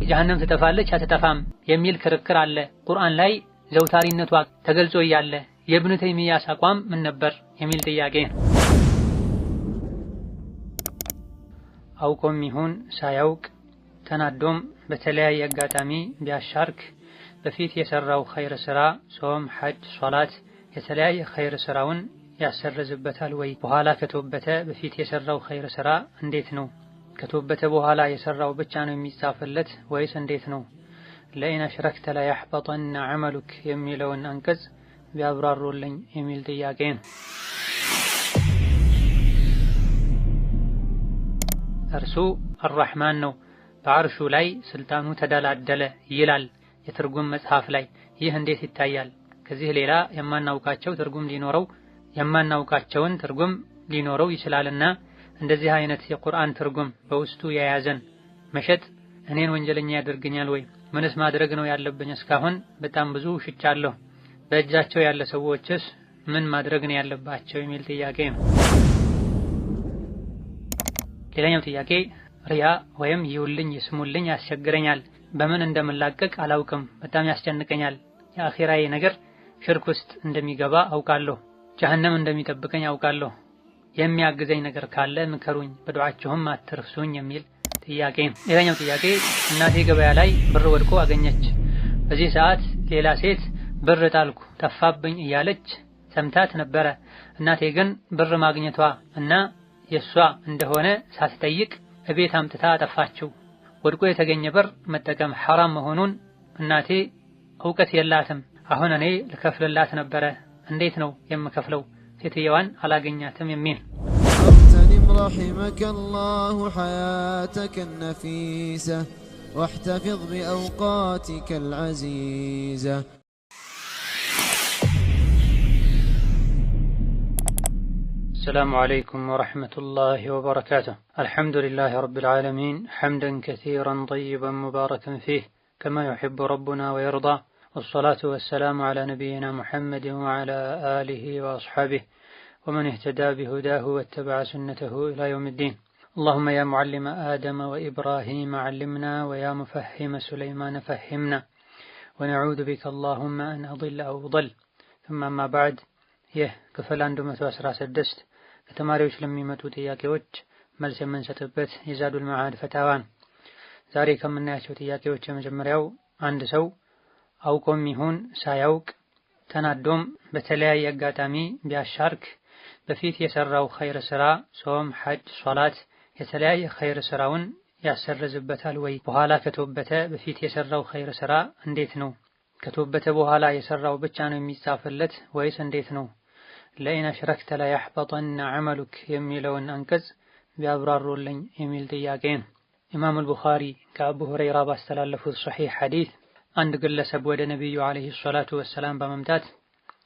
ጀሃነም ትጠፋለች አትጠፋም የሚል ክርክር አለ። ቁርአን ላይ ዘውታሪነቷ ተገልጾ እያለ የኢብኑ ተይሚያስ አቋም ምን ነበር የሚል ጥያቄ ነው። አውቆም ይሁን ሳያውቅ ተናዶም በተለያየ አጋጣሚ ቢያሻርክ በፊት የሰራው ኸይር ስራ ጾም፣ ሐጅ፣ ሶላት የተለያየ ኸይር ስራውን ያሰርዝበታል ወይ? በኋላ ከተወበተ በፊት የሰራው ኸይር ስራ እንዴት ነው? ከተወበተ በኋላ የሰራው ብቻ ነው የሚጻፍለት ወይስ እንዴት ነው? ለኢን አሽረክተ ለየሕበጠነ ዐመሉክ የሚለውን አንቀጽ ቢያብራሩልኝ የሚል ጥያቄ ነው። እርሱ አርራሕማን ነው፣ በዐርሹ ላይ ስልጣኑ ተደላደለ ይላል የትርጉም መጽሐፍ ላይ። ይህ እንዴት ይታያል? ከዚህ ሌላ የማናውቃቸውን ትርጉም ሊኖረው ይችላልና እንደዚህ አይነት የቁርአን ትርጉም በውስጡ የያዘን መሸጥ እኔን ወንጀለኛ ያደርገኛል ወይ? ምንስ ማድረግ ነው ያለብኝ? እስካሁን በጣም ብዙ ሽጫለሁ። በእጃቸው ያለ ሰዎችስ ምን ማድረግ ነው ያለባቸው የሚል ጥያቄ ነው። ሌላኛው ጥያቄ ሪያ ወይም ይውልኝ ይስሙልኝ ያስቸግረኛል። በምን እንደምላቀቅ አላውቅም፣ በጣም ያስጨንቀኛል። የአኺራዬ ነገር ሽርክ ውስጥ እንደሚገባ አውቃለሁ፣ ጀሀነም እንደሚጠብቀኝ አውቃለሁ። የሚያግዘኝ ነገር ካለ ምከሩኝ፣ በዱዓችሁም አትርሱኝ የሚል ጥያቄ ነው። ሌላኛው ጥያቄ እናቴ ገበያ ላይ ብር ወድቆ አገኘች። በዚህ ሰዓት ሌላ ሴት ብር ጣልኩ ጠፋብኝ እያለች ሰምታት ነበረ። እናቴ ግን ብር ማግኘቷ እና የሷ እንደሆነ ሳትጠይቅ እቤት አምጥታ አጠፋችው። ወድቆ የተገኘ ብር መጠቀም ሐራም መሆኑን እናቴ እውቀት የላትም። አሁን እኔ ልከፍልላት ነበረ፣ እንዴት ነው የምከፍለው? ሴትየዋን አላገኛትም የሚል اغتنم رحمك الله حياتك النفيسة واحتفظ بأوقاتك العزيزة. السلام عليكم ورحمة الله وبركاته. الحمد لله رب العالمين حمدا كثيرا طيبا مباركا فيه كما يحب ربنا ويرضى، والصلاة والسلام على نبينا محمد وعلى آله وأصحابه ومن اهتدى بهداه واتبع سنته إلى يوم الدين. اللهم يا معلم آدم وإبراهيم علمنا، ويا مفهم سليمان فهمنا، ونعوذ بك اللهم أن أضل أو أضل. ثم أما بعد ክፍል 116 ከተማሪዎች ለሚመጡ ጥያቄዎች መልስ የምንሰጥበት የዛዱል መዓድ ፈታዋን። ዛሬ ከምናያቸው ጥያቄዎች የመጀመሪያው አንድ ሰው አውቆም ይሁን ሳያውቅ ተናዶም በተለያየ አጋጣሚ ቢያሻርክ በፊት የሰራው ኸይር ስራ ጾም፣ ሐጅ፣ ሶላት የተለያየ ኸይር ስራውን ያሰርዝበታል ወይ? በኋላ ከተወበተ በፊት የሰራው ኸይር ስራ እንዴት ነው? ከተወበተ በኋላ የሰራው ብቻ ነው የሚጻፍለት ወይስ እንዴት ነው? ለኢን አሽረክተ ለየሕበጠነ ዐመሉክ የሚለውን አንቀጽ ቢያብራሩልኝ የሚል ጥያቄ ነው። ኢማም አልቡኻሪ ከአቡ ሁረይራ ባስተላለፉት ሶሒህ ሐዲስ አንድ ግለሰብ ወደ ነቢዩ ዓለይሂ ሰላቱ ወሰላም በመምጣት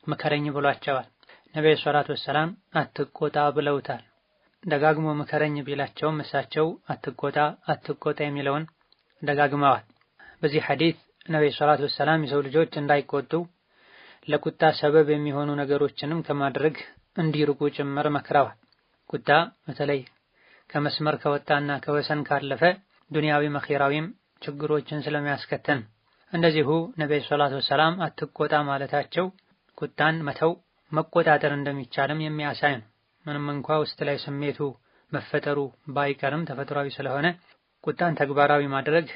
ምከረኝ ብሏቸዋል። ነቢዩ ሰላቱ ወሰላም አትቆጣ ብለውታል። ደጋግሞ ምከረኝ ቢላቸውም እሳቸው አትቆጣ የሚለውን ደጋግመዋል። በዚህ ሐዲስ ነቢዩ ሰላቱ ወሰላም የሰው ልጆች እንዳይቆጡ ለቁጣ ሰበብ የሚሆኑ ነገሮችንም ከማድረግ እንዲርቁ ጭምር መክረዋል። ቁጣ በተለይ ከመስመር ከወጣና ከወሰን ካለፈ ዱንያዊም አኺራዊም ችግሮችን ስለሚያስከተል፣ እንደዚሁ ነብዩ ሰለላሁ ዐለይሂ ወሰለም አትቆጣ ማለታቸው ቁጣን መተው መቆጣጠር እንደሚቻልም የሚያሳይ ነው። ምንም እንኳ ውስጥ ላይ ስሜቱ መፈጠሩ ባይቀርም ተፈጥሯዊ ስለሆነ ቁጣን ተግባራዊ ማድረግ፣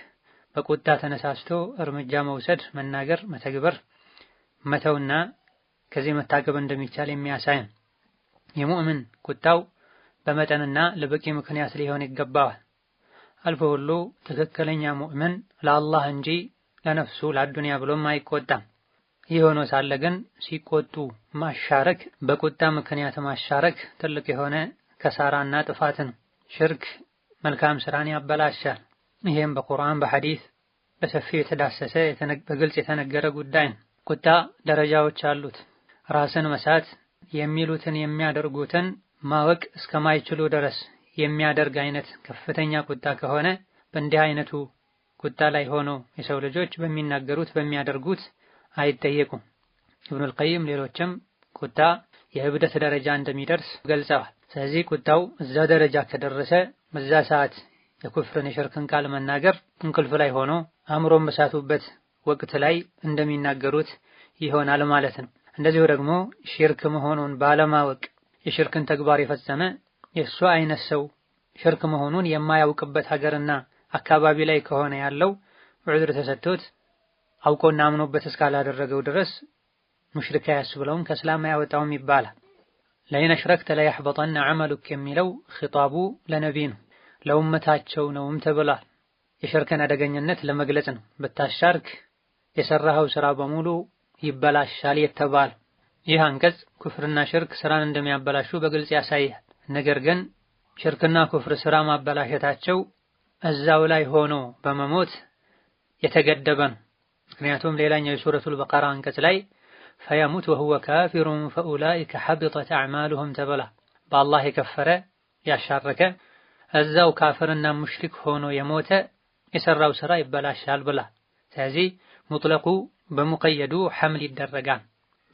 በቁጣ ተነሳስቶ እርምጃ መውሰድ፣ መናገር፣ መተግበር፣ መተውና ከዚህ መታቀብ እንደሚቻል የሚያሳይ ነው። የሙእምን ቁጣው በመጠንና ለበቂ ምክንያት ሊሆን ይገባዋል። አልፎ ሁሉ ትክክለኛ ሙእምን ለአላህ እንጂ ለነፍሱ ለአዱንያ ብሎም አይቆጣም። ይህ ሆኖ ሳለ ግን ሲቆጡ ማሻረክ፣ በቁጣ ምክንያት ማሻረክ ትልቅ የሆነ ከሳራና ጥፋት ነው። ሽርክ መልካም ስራን ያበላሻል። ይሄም በቁርአን በሐዲስ በሰፊው የተዳሰሰ በግልጽ የተነገረ ጉዳይ ነው። ቁጣ ደረጃዎች አሉት። ራስን መሳት የሚሉትን የሚያደርጉትን ማወቅ እስከማይችሉ ድረስ የሚያደርግ አይነት ከፍተኛ ቁጣ ከሆነ በእንዲህ አይነቱ ቁጣ ላይ ሆኖ የሰው ልጆች በሚናገሩት በሚያደርጉት አይጠየቁም። ኢብኑል ቀይም ሌሎችም ቁጣ የእብደት ደረጃ እንደሚደርስ ገልጸዋል። ስለዚህ ቁጣው እዛ ደረጃ ከደረሰ በዛ ሰዓት የኩፍርን የሽርክን ቃል መናገር እንቅልፍ ላይ ሆኖ አእምሮን በሳቱበት ወቅት ላይ እንደሚናገሩት ይሆናል ማለት ነው። እንደዚሁ ደግሞ ሽርክ መሆኑን ባለማወቅ የሽርክን ተግባር የፈጸመ የእሱ አይነት ሰው ሽርክ መሆኑን የማያውቅበት ሀገርና አካባቢ ላይ ከሆነ ያለው ዑዝር ተሰጥቶት አውቆና አምኖበት እስካላደረገው ድረስ ሙሽሪክ ያስብለውም ከእስላም አያወጣውም ይባላል። ለኢነ አሽረክተ ለየሕበጠነ ዐመሉክ የሚለው ኺጣቡ ለነቢይ ነው፣ ለኡመታቸው ነውም ተብሏል። የሽርክን አደገኝነት ለመግለጽ ነው። ብታሻርክ የሰራኸው ስራ በሙሉ ይበላሻል የተባለ። ይህ አንቀጽ ኩፍርና ሽርክ ስራን እንደሚያበላሹ በግልጽ ያሳያል። ነገር ግን ሽርክና ኩፍር ስራ ማበላሸታቸው እዛው ላይ ሆኖ በመሞት የተገደበ ነው። ምክንያቱም ሌላኛው የሱረቱል በቀራ አንቀጽ ላይ ፈየሙት ወሁወ ካፊሩን ፈኡላኢከ ሐቢጠት አዕማሉሁም ተብሏል። በአላህ የከፈረ ያሻረከ እዛው ካፍርና ሙሽሪክ ሆኖ የሞተ የሰራው ስራ ይበላሻል ብላ። ስለዚህ ሙጥለቁ በሙቀየዱ ሐምል ይደረጋል።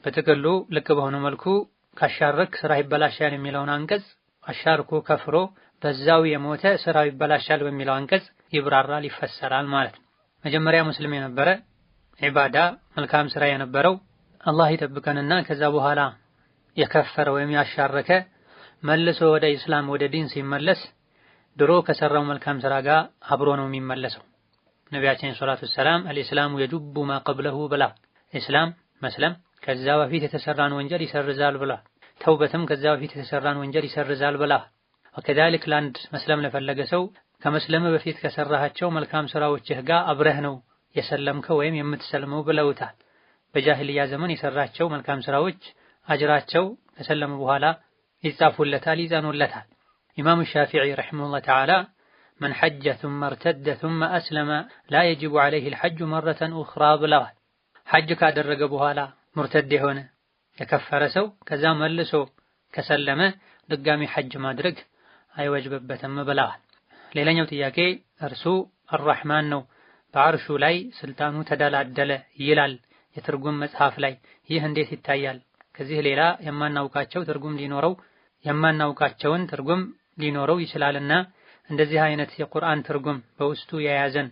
በጥቅሉ ልክ በሆነ መልኩ ካሻረክ ስራ ይበላሻል የሚለውን አንቀጽ አሻርኩ ከፍሮ በዛው የሞተ ስራው ይበላሻል በሚለው አንቀጽ ይብራራል፣ ይፈሰራል ማለት ነው። መጀመሪያ ሙስሊም የነበረ ዒባዳ መልካም ስራ የነበረው አላህ ይጠብቀንና ከዛ በኋላ የከፈረ ወይም ያሻረከ መልሶ ወደ ኢስላም ወደ ዲን ሲመለስ ድሮ ከሰራው መልካም ስራ ጋር አብሮ ነው የሚመለሰው። ነቢያችን ሰለላሁ ዐለይሂ ወሰለም አልኢስላሙ የጁቡ ማ ቀብለሁ ብላ፣ ኢስላም መስለም ከዛ በፊት የተሰራን ወንጀል ይሰርዛል ብላ፣ ተውበትም ከዛ በፊት የተሰራን ወንጀል ይሰርዛል ብላ። ወከዛሊክ ለአንድ መስለም ለፈለገ ሰው ከመስለም በፊት ከሰራሃቸው መልካም ስራዎችህ ጋር አብረህ ነው የሰለምከው ወይም የምትሰልመው ብለውታል። በጃሂልያ ዘመን የሰራቸው መልካም ስራዎች አጅራቸው ከሰለሙ በኋላ ይጻፉለታል፣ ይጸኑለታል። ኢማሙ ሻፊዒ ረሒመሁላህ ተዓላ መን ሐጀ ثم ارتد ثم أسلم لا يجب عليه الحج مرة أخرى ብለዋል። ሐጅ ካደረገ በኋላ ሙርተድ የሆነ የከፈረ ሰው ከዛ መልሶ ከሰለመ ድጋሚ ሐጅ ማድረግ አይወጅብበትም ብለዋል። ሌላኛው ጥያቄ እርሱ አርራህማን ነው፣ በአርሹ ላይ ስልጣኑ ተደላደለ ይላል የትርጉም መጽሐፍ ላይ፣ ይህ እንዴት ይታያል? ከዚህ ሌላ የማናውቃቸውን ትርጉም ሊኖረው ይችላልና እንደዚህ አይነት የቁርአን ትርጉም በውስጡ የያዘን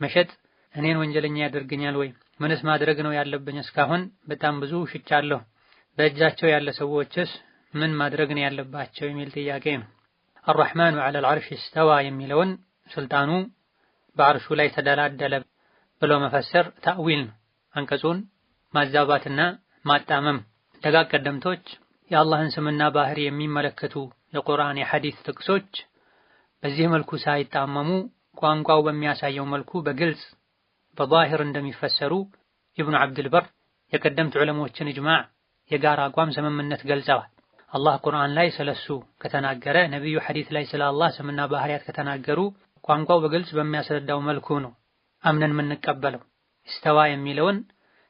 መሸጥ እኔን ወንጀለኛ ያደርገኛል ወይ? ምንስ ማድረግ ነው ያለብኝ? እስካሁን በጣም ብዙ ሽጫለሁ። በእጃቸው ያለ ሰዎችስ ምን ማድረግ ነው ያለባቸው? የሚል ጥያቄ ነው። አርራህማኑ ዐለል ዐርሽ እስተዋ የሚለውን ስልጣኑ በአርሹ ላይ ተደላደለ ብሎ መፈሰር ታዊል ነው። አንቀጹን ማዛባትና ማጣመም። ደጋግ ቀደምቶች የአላህን ስምና ባህሪ የሚመለከቱ የቁርአን የሐዲስ ጥቅሶች በዚህ መልኩ ሳይጣመሙ ቋንቋው በሚያሳየው መልኩ በግልጽ በዛሂር እንደሚፈሰሩ ኢብኑ ዐብድል በር የቀደምት ዑለሞችን ኢጅማዕ የጋራ አቋም ስምምነት ገልጸዋል። አላህ ቁርአን ላይ ስለሱ ከተናገረ፣ ነብዩ ሐዲስ ላይ ስለ አላህ ስምና ባህሪያት ከተናገሩ ቋንቋው በግልጽ በሚያስረዳው መልኩ ነው አምነን የምንቀበለው። እስተዋ የሚለውን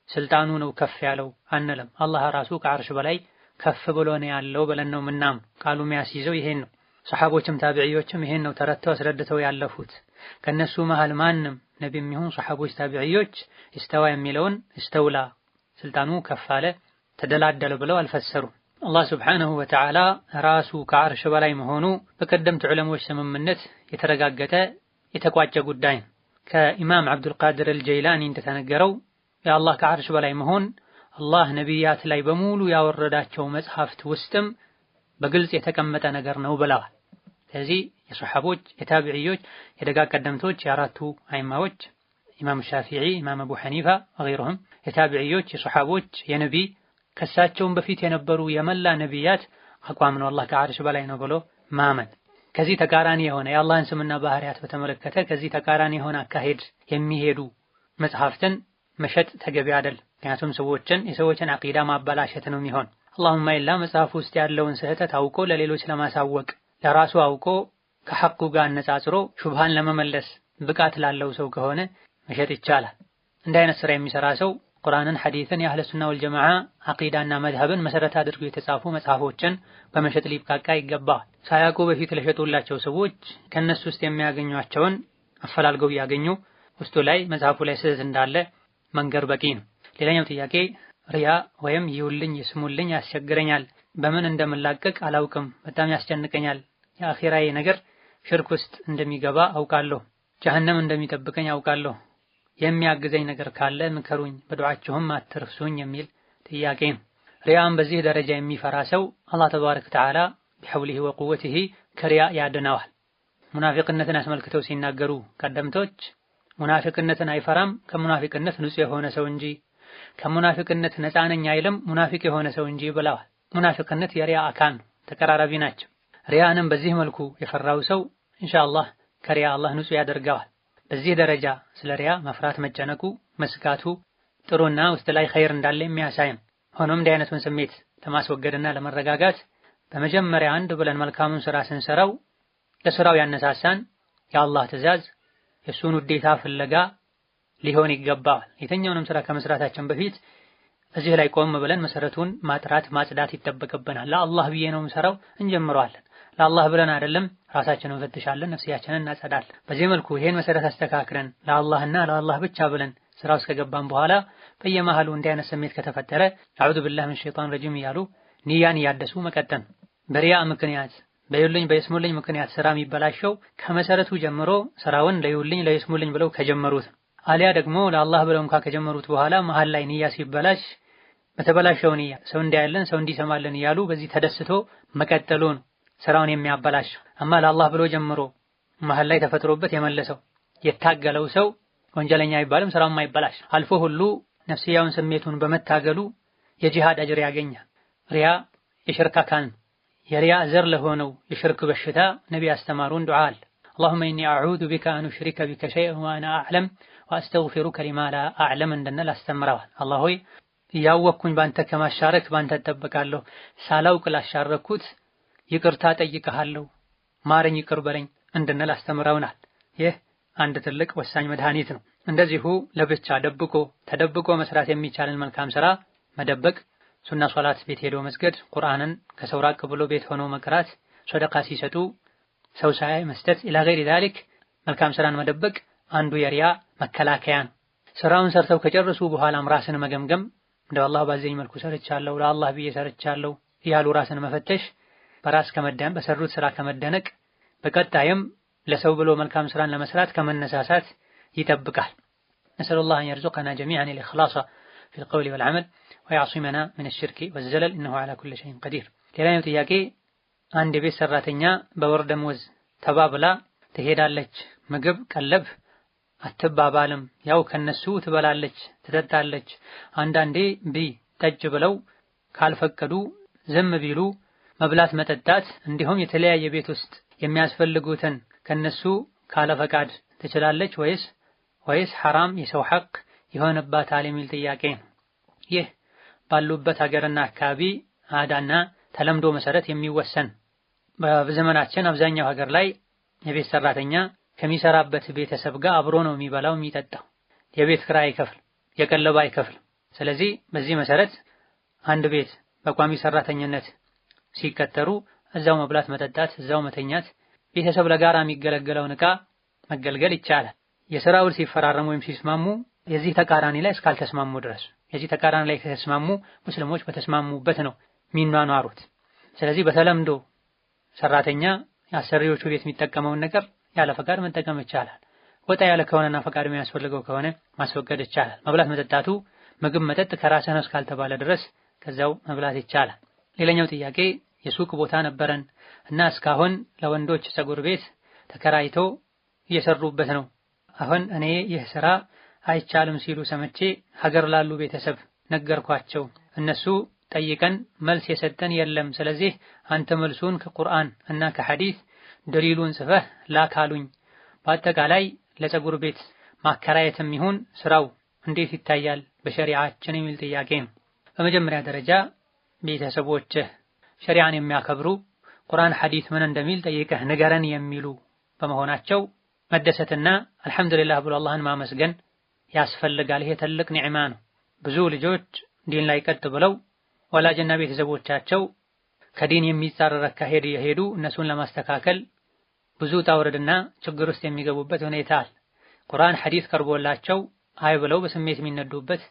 ስልጣኑ ነው ከፍ ያለው አንለም። አላህ ራሱ ከዓርሽ በላይ ከፍ ብሎ ነው ያለው ብለን ነው ምናምን። ቃሉ የሚያስይዘው ይሄን ነው። ሰሐቦችም ታቢዒዮችም ይሄን ነው ተረድተው አስረድተው ያለፉት። ከነሱ መሃል ማንም ነቢይም ይሁን ሰሐቦች ታቢዒዮች እስተዋ የሚለውን እስተውላ ስልጣኑ ከፍ አለ ተደላደለ ብለው አልፈሰሩም። አላህ ሱብሓነሁ ወተዓላ ራሱ ከዓርሽ በላይ መሆኑ በቀደምት ዑለሞች ስምምነት የተረጋገጠ የተቋጨ ጉዳይ ነው። ከኢማም አብዱልቃድር አልጀይላኒ እንደተነገረው የአላህ ከዓርሽ በላይ መሆን አላህ ነቢያት ላይ በሙሉ ያወረዳቸው መጽሐፍት ውስጥም በግልጽ የተቀመጠ ነገር ነው ብለዋል። ስለዚህ የሰሐቦች፣ የታቢዒዮች፣ የደጋግ ቀደምቶች የአራቱ አይማዎች ኢማም ሻፊዒ፣ ኢማም አቡ ሐኒፋ ወገይሩሁም የታቢዒዮች፣ የሰሐቦች፣ የነቢይ ከሳቸውም በፊት የነበሩ የመላ ነቢያት አቋም ነው አላህ ከዓርሽ በላይ ነው ብሎ ማመን። ከዚህ ተቃራኒ የሆነ የአላህን ስምና ባህሪያት በተመለከተ ከዚህ ተቃራኒ የሆነ አካሄድ የሚሄዱ መጽሐፍትን መሸጥ ተገቢ አይደል። ምክንያቱም የሰዎችን አቂዳ ማበላሸት ነው የሚሆን። አላሁማ ኢላ መጽሐፍ ውስጥ ያለውን ስህተት አውቆ ለሌሎች ለማሳወቅ ለራሱ አውቆ ከሐቁ ጋር አነጻጽሮ ሹብሃን ለመመለስ ብቃት ላለው ሰው ከሆነ መሸጥ ይቻላል። እንዲህ አይነት ስራ የሚሰራ ሰው ቁርአንን፣ ሐዲስን፣ የአህለ ሱና ወልጀማዓ አቂዳና መዝሀብን መሰረት አድርጎ የተጻፉ መጽሐፎችን በመሸጥ ሊብቃቃ ይገባል። ሳያውቁ በፊት ለሸጡላቸው ሰዎች ከነሱ ውስጥ የሚያገኟቸውን አፈላልገው ያገኙ ውስጡ ላይ መጽሐፉ ላይ ስህተት እንዳለ መንገር በቂ ነው። ሌላኛው ጥያቄ ሪያ ወይም ይውልኝ ይስሙልኝ ያስቸግረኛል፣ በምን እንደምላቀቅ አላውቅም፣ በጣም ያስጨንቀኛል፣ የአኺራዬ ነገር ሽርክ ውስጥ እንደሚገባ አውቃለሁ። ጀሃነም እንደሚጠብቀኝ አውቃለሁ። የሚያግዘኝ ነገር ካለ ምከሩኝ፣ በዱዓችሁም አትርሱኝ የሚል ጥያቄ ነው። ሪያን በዚህ ደረጃ የሚፈራ ሰው አላህ ተባረከ ወተዓላ ቢሐውሊሂ ወቁወቲሂ ከሪያ ያድነዋል። ሙናፊቅነትን አስመልክተው ሲናገሩ ቀደምቶች ሙናፊቅነትን አይፈራም ከሙናፊቅነት ንጹህ የሆነ ሰው እንጂ፣ ከሙናፊቅነት ነፃ ነኝ አይልም ሙናፊቅ የሆነ ሰው እንጂ ብለዋል። ሙናፊቅነት የሪያ አካል ነው፣ ተቀራራቢ ናቸው። ሪያንም በዚህ መልኩ የፈራው ሰው ኢንሻአላህ ከሪያ አላህ ንጹህ ያደርገዋል። በዚህ ደረጃ ስለ ሪያ መፍራት መጨነቁ መስጋቱ ጥሩና ውስጥ ላይ ኸይር እንዳለ የሚያሳይ ነው። ሆኖም እንዲህ አይነቱን ስሜት ለማስወገድና ለመረጋጋት በመጀመሪያ አንድ ብለን መልካሙን ስራ ስንሰራው ለስራው ያነሳሳን የአላህ ትዕዛዝ የሱን ውዴታ ፍለጋ ሊሆን ይገባል። የትኛውንም ስራ ከመስራታችን በፊት እዚህ ላይ ቆም ብለን መሰረቱን ማጥራት ማጽዳት ይጠበቅብናል። ለአላህ ብዬ ነው የምሰራው እንጀምረዋለን። ለአላህ ብለን አይደለም ራሳችንን እንፈትሻለን፣ ነፍሲያችንን እናጸዳለን። በዚህ መልኩ ይሄን መሰረት አስተካክለን ለአላህና ለአላህ ብቻ ብለን ስራ ውስጥ ከገባን በኋላ በየመሃሉ እንዲህ አይነት ስሜት ከተፈጠረ አዑዙ ቢላሂ ሚነሽ ሸይጣን ረጂም እያሉ ንያን እያደሱ መቀጠል። በሪያ ምክንያት በይውልኝ በይስሙልኝ ምክንያት ስራ የሚበላሸው ከመሰረቱ ጀምሮ ስራውን ለይውልኝ ለይስሙልኝ ብለው ከጀመሩት፣ አሊያ ደግሞ ለአላህ ብለው እንኳን ከጀመሩት በኋላ መሃል ላይ ንያ ሲበላሽ በተበላሸው ንያ ሰው እንዲያየልን ሰው እንዲሰማልን እያሉ በዚህ ተደስቶ መቀጠሉ ነው ስራውን የሚያበላሸው። አማ ለአላህ ብሎ ጀምሮ መሃል ላይ ተፈጥሮበት የመለሰው የታገለው ሰው ወንጀለኛ አይባልም፣ ስራውም አይበላሽ። አልፎ ሁሉ ነፍስያውን ስሜቱን በመታገሉ የጂሃድ አጅር ያገኛል። ሪያ የሽርክ አካል ነው። የሪያ ዘር ለሆነው የሽርክ በሽታ ነቢ ያስተማሩን ዱዓ አለ። اللهم إني أعوذ بك أن أشرك بك شيئا وأنا أعلم وأستغفرك لما لا أعلم እንደነል አስተምረዋል። አላህ ሆይ ያወቅኩኝ ባንተ ከማሻረክ ባንተ እጠበቃለሁ፣ ሳላውቅ ላሻረኩት ይቅርታ ጠይቀሃለሁ፣ ማረኝ ይቅር በለኝ እንደነል አስተምረውናል። ይህ አንድ ትልቅ ወሳኝ መድኃኒት ነው። እንደዚሁ ለብቻ ደብቆ ተደብቆ መስራት የሚቻልን መልካም ስራ መደበቅ፣ ሱና ሶላት ቤት ሄዶ መስገድ፣ ቁርአንን ከሰው ራቅ ብሎ ቤት ሆኖ መቅራት፣ ሰደቃ ሲሰጡ ሰው ሳያይ መስጠት ኢላ ገይሪ ዛሊክ መልካም ስራን መደበቅ አንዱ የሪያ መከላከያ ነው። ስራውን ሰርተው ከጨረሱ በኋላም ራስን መገምገም፣ እንደው አላህ ባዘኝ መልኩ ሰርቻለሁ ለአላህ ብዬ ሰርቻለሁ ያሉ ራስን መፈተሽ በራስ ከመደነቅ በሰሩት ስራ ከመደነቅ በቀጣይም ለሰው ብሎ መልካም ስራን ለመስራት ከመነሳሳት ይጠብቃል። ነስአሉላህ አን የርዙቀና ጀሚዓን الإخلاص في القول والعمل ويعصمنا من الشرك والزلل إنه على كل شيء قدير። ሌላኛው ጥያቄ አንድ የቤት ሰራተኛ በወር ደመወዝ ተባብላ ትሄዳለች፣ ምግብ ቀለብ አትባባልም፣ ያው ከነሱ ትበላለች ትጠጣለች። አንዳንዴ ጠጅ ብለው ካልፈቀዱ ዝም ቢሉ መብላት መጠጣት እንዲሁም የተለያየ ቤት ውስጥ የሚያስፈልጉትን ከነሱ ካለ ፈቃድ ትችላለች ወይስ ሐራም የሰው ሐቅ ይሆንባታል የሚል ጥያቄ ነው። ይህ ባሉበት ሀገርና አካባቢ አዳና ተለምዶ መሰረት የሚወሰን። በዘመናችን አብዛኛው ሀገር ላይ የቤት ሰራተኛ ከሚሰራበት ቤተሰብ ጋር አብሮ ነው የሚበላው የሚጠጣው። የቤት ኪራይ አይከፍል፣ የቀለብ አይከፍል። ስለዚህ በዚህ መሰረት አንድ ቤት በቋሚ ሰራተኝነት ሲቀጠሩ እዛው መብላት መጠጣት፣ እዛው መተኛት፣ ቤተሰብ ለጋራ የሚገለገለውን ዕቃ መገልገል ይቻላል። የሥራ ውል ሲፈራረሙ ወይም ሲስማሙ የዚህ ተቃራኒ ላይ እስካልተስማሙ ድረስ የዚህ ተቃራኒ ላይ ከተስማሙ ሙስሊሞች በተስማሙበት ነው የሚኗኗሩት። ስለዚህ በተለምዶ ሰራተኛ የአሰሪዎቹ ቤት የሚጠቀመውን ነገር ያለ ፈቃድ መጠቀም ይቻላል። ወጣ ያለ ከሆነና ፈቃድ የሚያስፈልገው ከሆነ ማስወገድ ይቻላል። መብላት መጠጣቱ ምግብ መጠጥ ከራስህ ነው እስካልተባለ ድረስ ከዛው መብላት ይቻላል። ሌላኛው ጥያቄ የሱቅ ቦታ ነበረን እና እስካሁን ለወንዶች ፀጉር ቤት ተከራይቶ እየሰሩበት ነው። አሁን እኔ ይህ ስራ አይቻልም ሲሉ ሰምቼ ሀገር ላሉ ቤተሰብ ነገርኳቸው። እነሱ ጠይቀን መልስ የሰጠን የለም። ስለዚህ አንተ መልሱን ከቁርአን እና ከሐዲስ ደሊሉን ጽፈህ ላካሉኝ። በአጠቃላይ ለፀጉር ቤት ማከራየትም ይሁን ስራው እንዴት ይታያል በሸሪዓችን የሚል ጥያቄ ነው። በመጀመሪያ ደረጃ ቤተሰቦችህ ሸሪዓን የሚያከብሩ ቁርአን ሐዲስ ምን እንደሚል ጠይቀህ ንገረን የሚሉ በመሆናቸው መደሰትና አልሐምዱሊላህ ብሎ አላህን ማመስገን ያስፈልጋል። ይሄ ትልቅ ኒዕማ ነው። ብዙ ልጆች ዲን ላይ ቀጥ ብለው ወላጅና ቤተሰቦቻቸው ከዲን የሚጻረር አካሄድ የሄዱ እነሱን ለማስተካከል ብዙ ታውረድና ችግር ውስጥ የሚገቡበት ሁኔታ አለ። ቁርአን ሐዲስ ቀርቦላቸው አይ ብለው በስሜት የሚነዱበት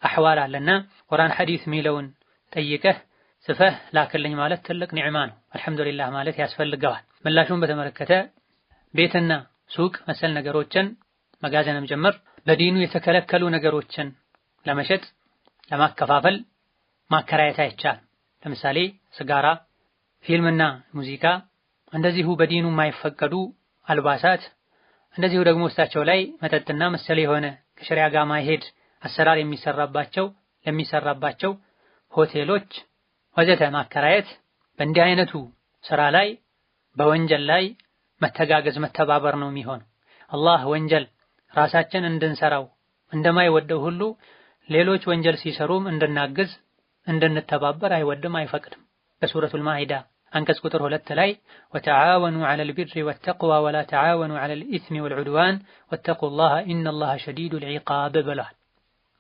አህዋል አለና ቁርአን ሐዲስ ሚለውን ጠይቀህ ጽፈህ ላክልኝ ማለት ትልቅ ኒዕማ ነው። አልሐምዱሊላህ ማለት ያስፈልገዋል። ምላሹን በተመለከተ ቤትና ሱቅ መሰል ነገሮችን መጋዘንም ጀምር በዲኑ የተከለከሉ ነገሮችን ለመሸጥ ለማከፋፈል ማከራየት አይቻልም። ለምሳሌ ስጋራ፣ ፊልምና ሙዚቃ፣ እንደዚሁ በዲኑ የማይፈቀዱ አልባሳት፣ እንደዚሁ ደግሞ ውስጣቸው ላይ መጠጥና መሰል የሆነ ከሸሪዓ ጋር ማይሄድ አሰራር ለሚሰራባቸው ሆቴሎች ወዘተ ማከራየት በእንዲህ አይነቱ ስራ ላይ በወንጀል ላይ መተጋገዝ መተባበር ነው የሚሆነው። አላህ ወንጀል ራሳችን እንድንሰራው እንደማይወደው ሁሉ ሌሎች ወንጀል ሲሰሩም እንድናግዝ እንድንተባበር አይወድም አይፈቅድም። በሱረቱል ማኢዳ አንቀጽ ቁጥር 2 ላይ ወተዓወኑ ዐለል ቢሪ ወተቅዋ ወላ ተዓወኑ ዐለል ኢስሚ ወልዑድዋን ወተቁላህ ኢነላህ ሸዲዱል ዒቃብ ብሏል።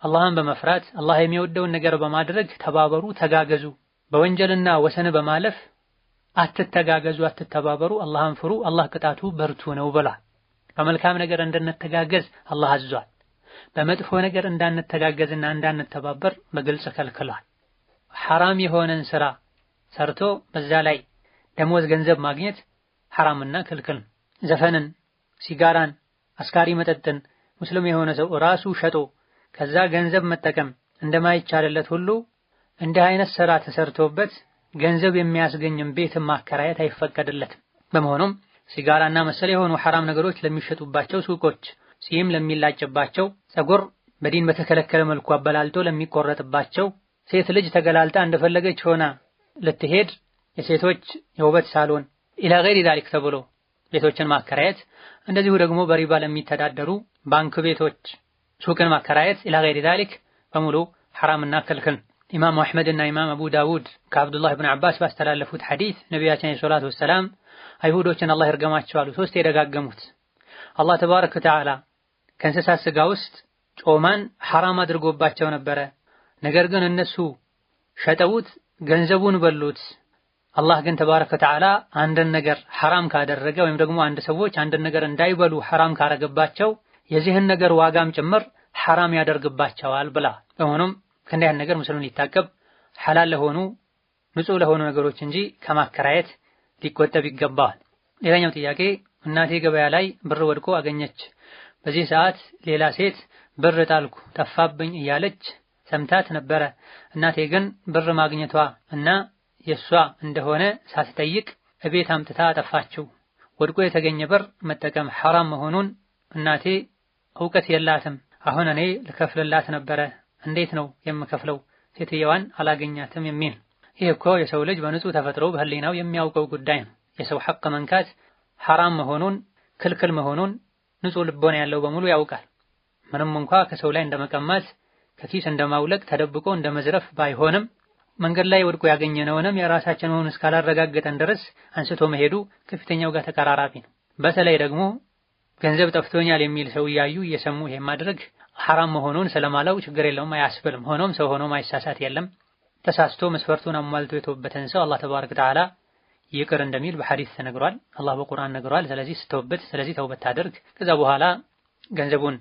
አላህን በመፍራት አላህ የሚወደውን ነገር በማድረግ ተባበሩ፣ ተጋገዙ። በወንጀልና ወሰን በማለፍ አትተጋገዙ፣ አትተባበሩ፣ አላህን ፍሩ፣ አላህ ቅጣቱ በርቱ ነው ብሏል። በመልካም ነገር እንድንተጋገዝ አላህ አዟል። በመጥፎ ነገር እንዳንተጋገዝና እንዳንተባበር በግልጽ ከልክሏል። ሐራም የሆነን ስራ ሰርቶ በዛ ላይ ደሞዝ ገንዘብ ማግኘት ሐራምና ክልክል። ዘፈንን፣ ሲጋራን፣ አስካሪ መጠጥን ሙስሊም የሆነ ሰው ራሱ ሸጦ ከዛ ገንዘብ መጠቀም እንደማይቻልለት ሁሉ እንዲህ አይነት ስራ ተሰርቶበት ገንዘብ የሚያስገኝም ቤት ማከራየት አይፈቀድለትም። በመሆኑም ሲጋራና መሰል የሆኑ ሐራም ነገሮች ለሚሸጡባቸው ሱቆች፣ ጺም ለሚላጭባቸው፣ ፀጉር በዲን በተከለከለ መልኩ አበላልቶ ለሚቆረጥባቸው፣ ሴት ልጅ ተገላልጣ እንደፈለገች ሆና ልትሄድ የሴቶች የውበት ሳሎን ኢላ ገይሪ ዛሊክ ተብሎ ቤቶችን ማከራየት፣ እንደዚሁ ደግሞ በሪባ ለሚተዳደሩ ባንክ ቤቶች ሱቅን ማከራየት ኢላ ገይሪ ዛሊክ በሙሉ ሐራምና ክልክል። ኢማሙ አሕመድና ኢማም አቡ ዳውድ ከአብዱላህ ብን አባስ ባስተላለፉት ሐዲስ ነቢያችን ሰለላሁ ዐለይሂ ወሰለም አይሁዶችን አላህ ይርገማቸው አሉ። ሶስት የደጋገሙት አላህ ተባረከ ወተዓላ ከእንስሳት ስጋ ውስጥ ጮማን ሐራም አድርጎባቸው ነበረ። ነገር ግን እነሱ ሸጠውት ገንዘቡን በሉት። አላህ ግን ተባረከ ወተዓላ አንድን ነገር ሐራም ካደረገ ወይም ደግሞ አንድ ሰዎች አንድን ነገር እንዳይበሉ ሐራም ካረገባቸው የዚህን ነገር ዋጋም ጭምር ሐራም ያደርግባቸዋል ብላ። በመሆኑም ከእንዲህ ነገር ሙስሊም ሊታቀብ ሐላል ለሆኑ ንጹህ ለሆኑ ነገሮች እንጂ ከማከራየት ሊቆጠብ ይገባል። ሌላኛው ጥያቄ እናቴ ገበያ ላይ ብር ወድቆ አገኘች። በዚህ ሰዓት ሌላ ሴት ብር ጣልኩ ጠፋብኝ እያለች ሰምታት ነበረ። እናቴ ግን ብር ማግኘቷ እና የሷ እንደሆነ ሳትጠይቅ እቤት አምጥታ አጠፋችው። ወድቆ የተገኘ ብር መጠቀም ሐራም መሆኑን እናቴ እውቀት የላትም። አሁን እኔ ልከፍልላት ነበረ፣ እንዴት ነው የምከፍለው? ሴትየዋን አላገኛትም የሚል። ይህ እኮ የሰው ልጅ በንጹህ ተፈጥሮ በህሊናው የሚያውቀው ጉዳይ ነው። የሰው ሐቅ መንካት ሐራም መሆኑን ክልክል መሆኑን ንጹህ ልቦና ያለው በሙሉ ያውቃል። ምንም እንኳ ከሰው ላይ እንደመቀማት ከኪስ እንደማውለቅ ተደብቆ እንደመዝረፍ ባይሆንም መንገድ ላይ ወድቆ ያገኘነውንም የራሳችን መሆኑን እስካላረጋገጠን ድረስ አንስቶ መሄዱ ከፊተኛው ጋር ተቀራራቢ ነው። በተለይ ደግሞ ገንዘብ ጠፍቶኛል የሚል ሰው እያዩ እየሰሙ ይሄ ማድረግ ሐራም መሆኑን ስለማለው ችግር የለውም አያስብልም። ሆኖም ሰው ሆኖ ማይሳሳት የለም። ተሳስቶ መስፈርቱን አሟልቶ የተወበተን ሰው አላህ ተባረከ ወተዓላ ይቅር እንደሚል በሐዲስ ተነግሯል። አላህ በቁርአን ነግሯል። ስለዚህ ተውበት ታድርግ። ከዛ በኋላ ገንዘቡን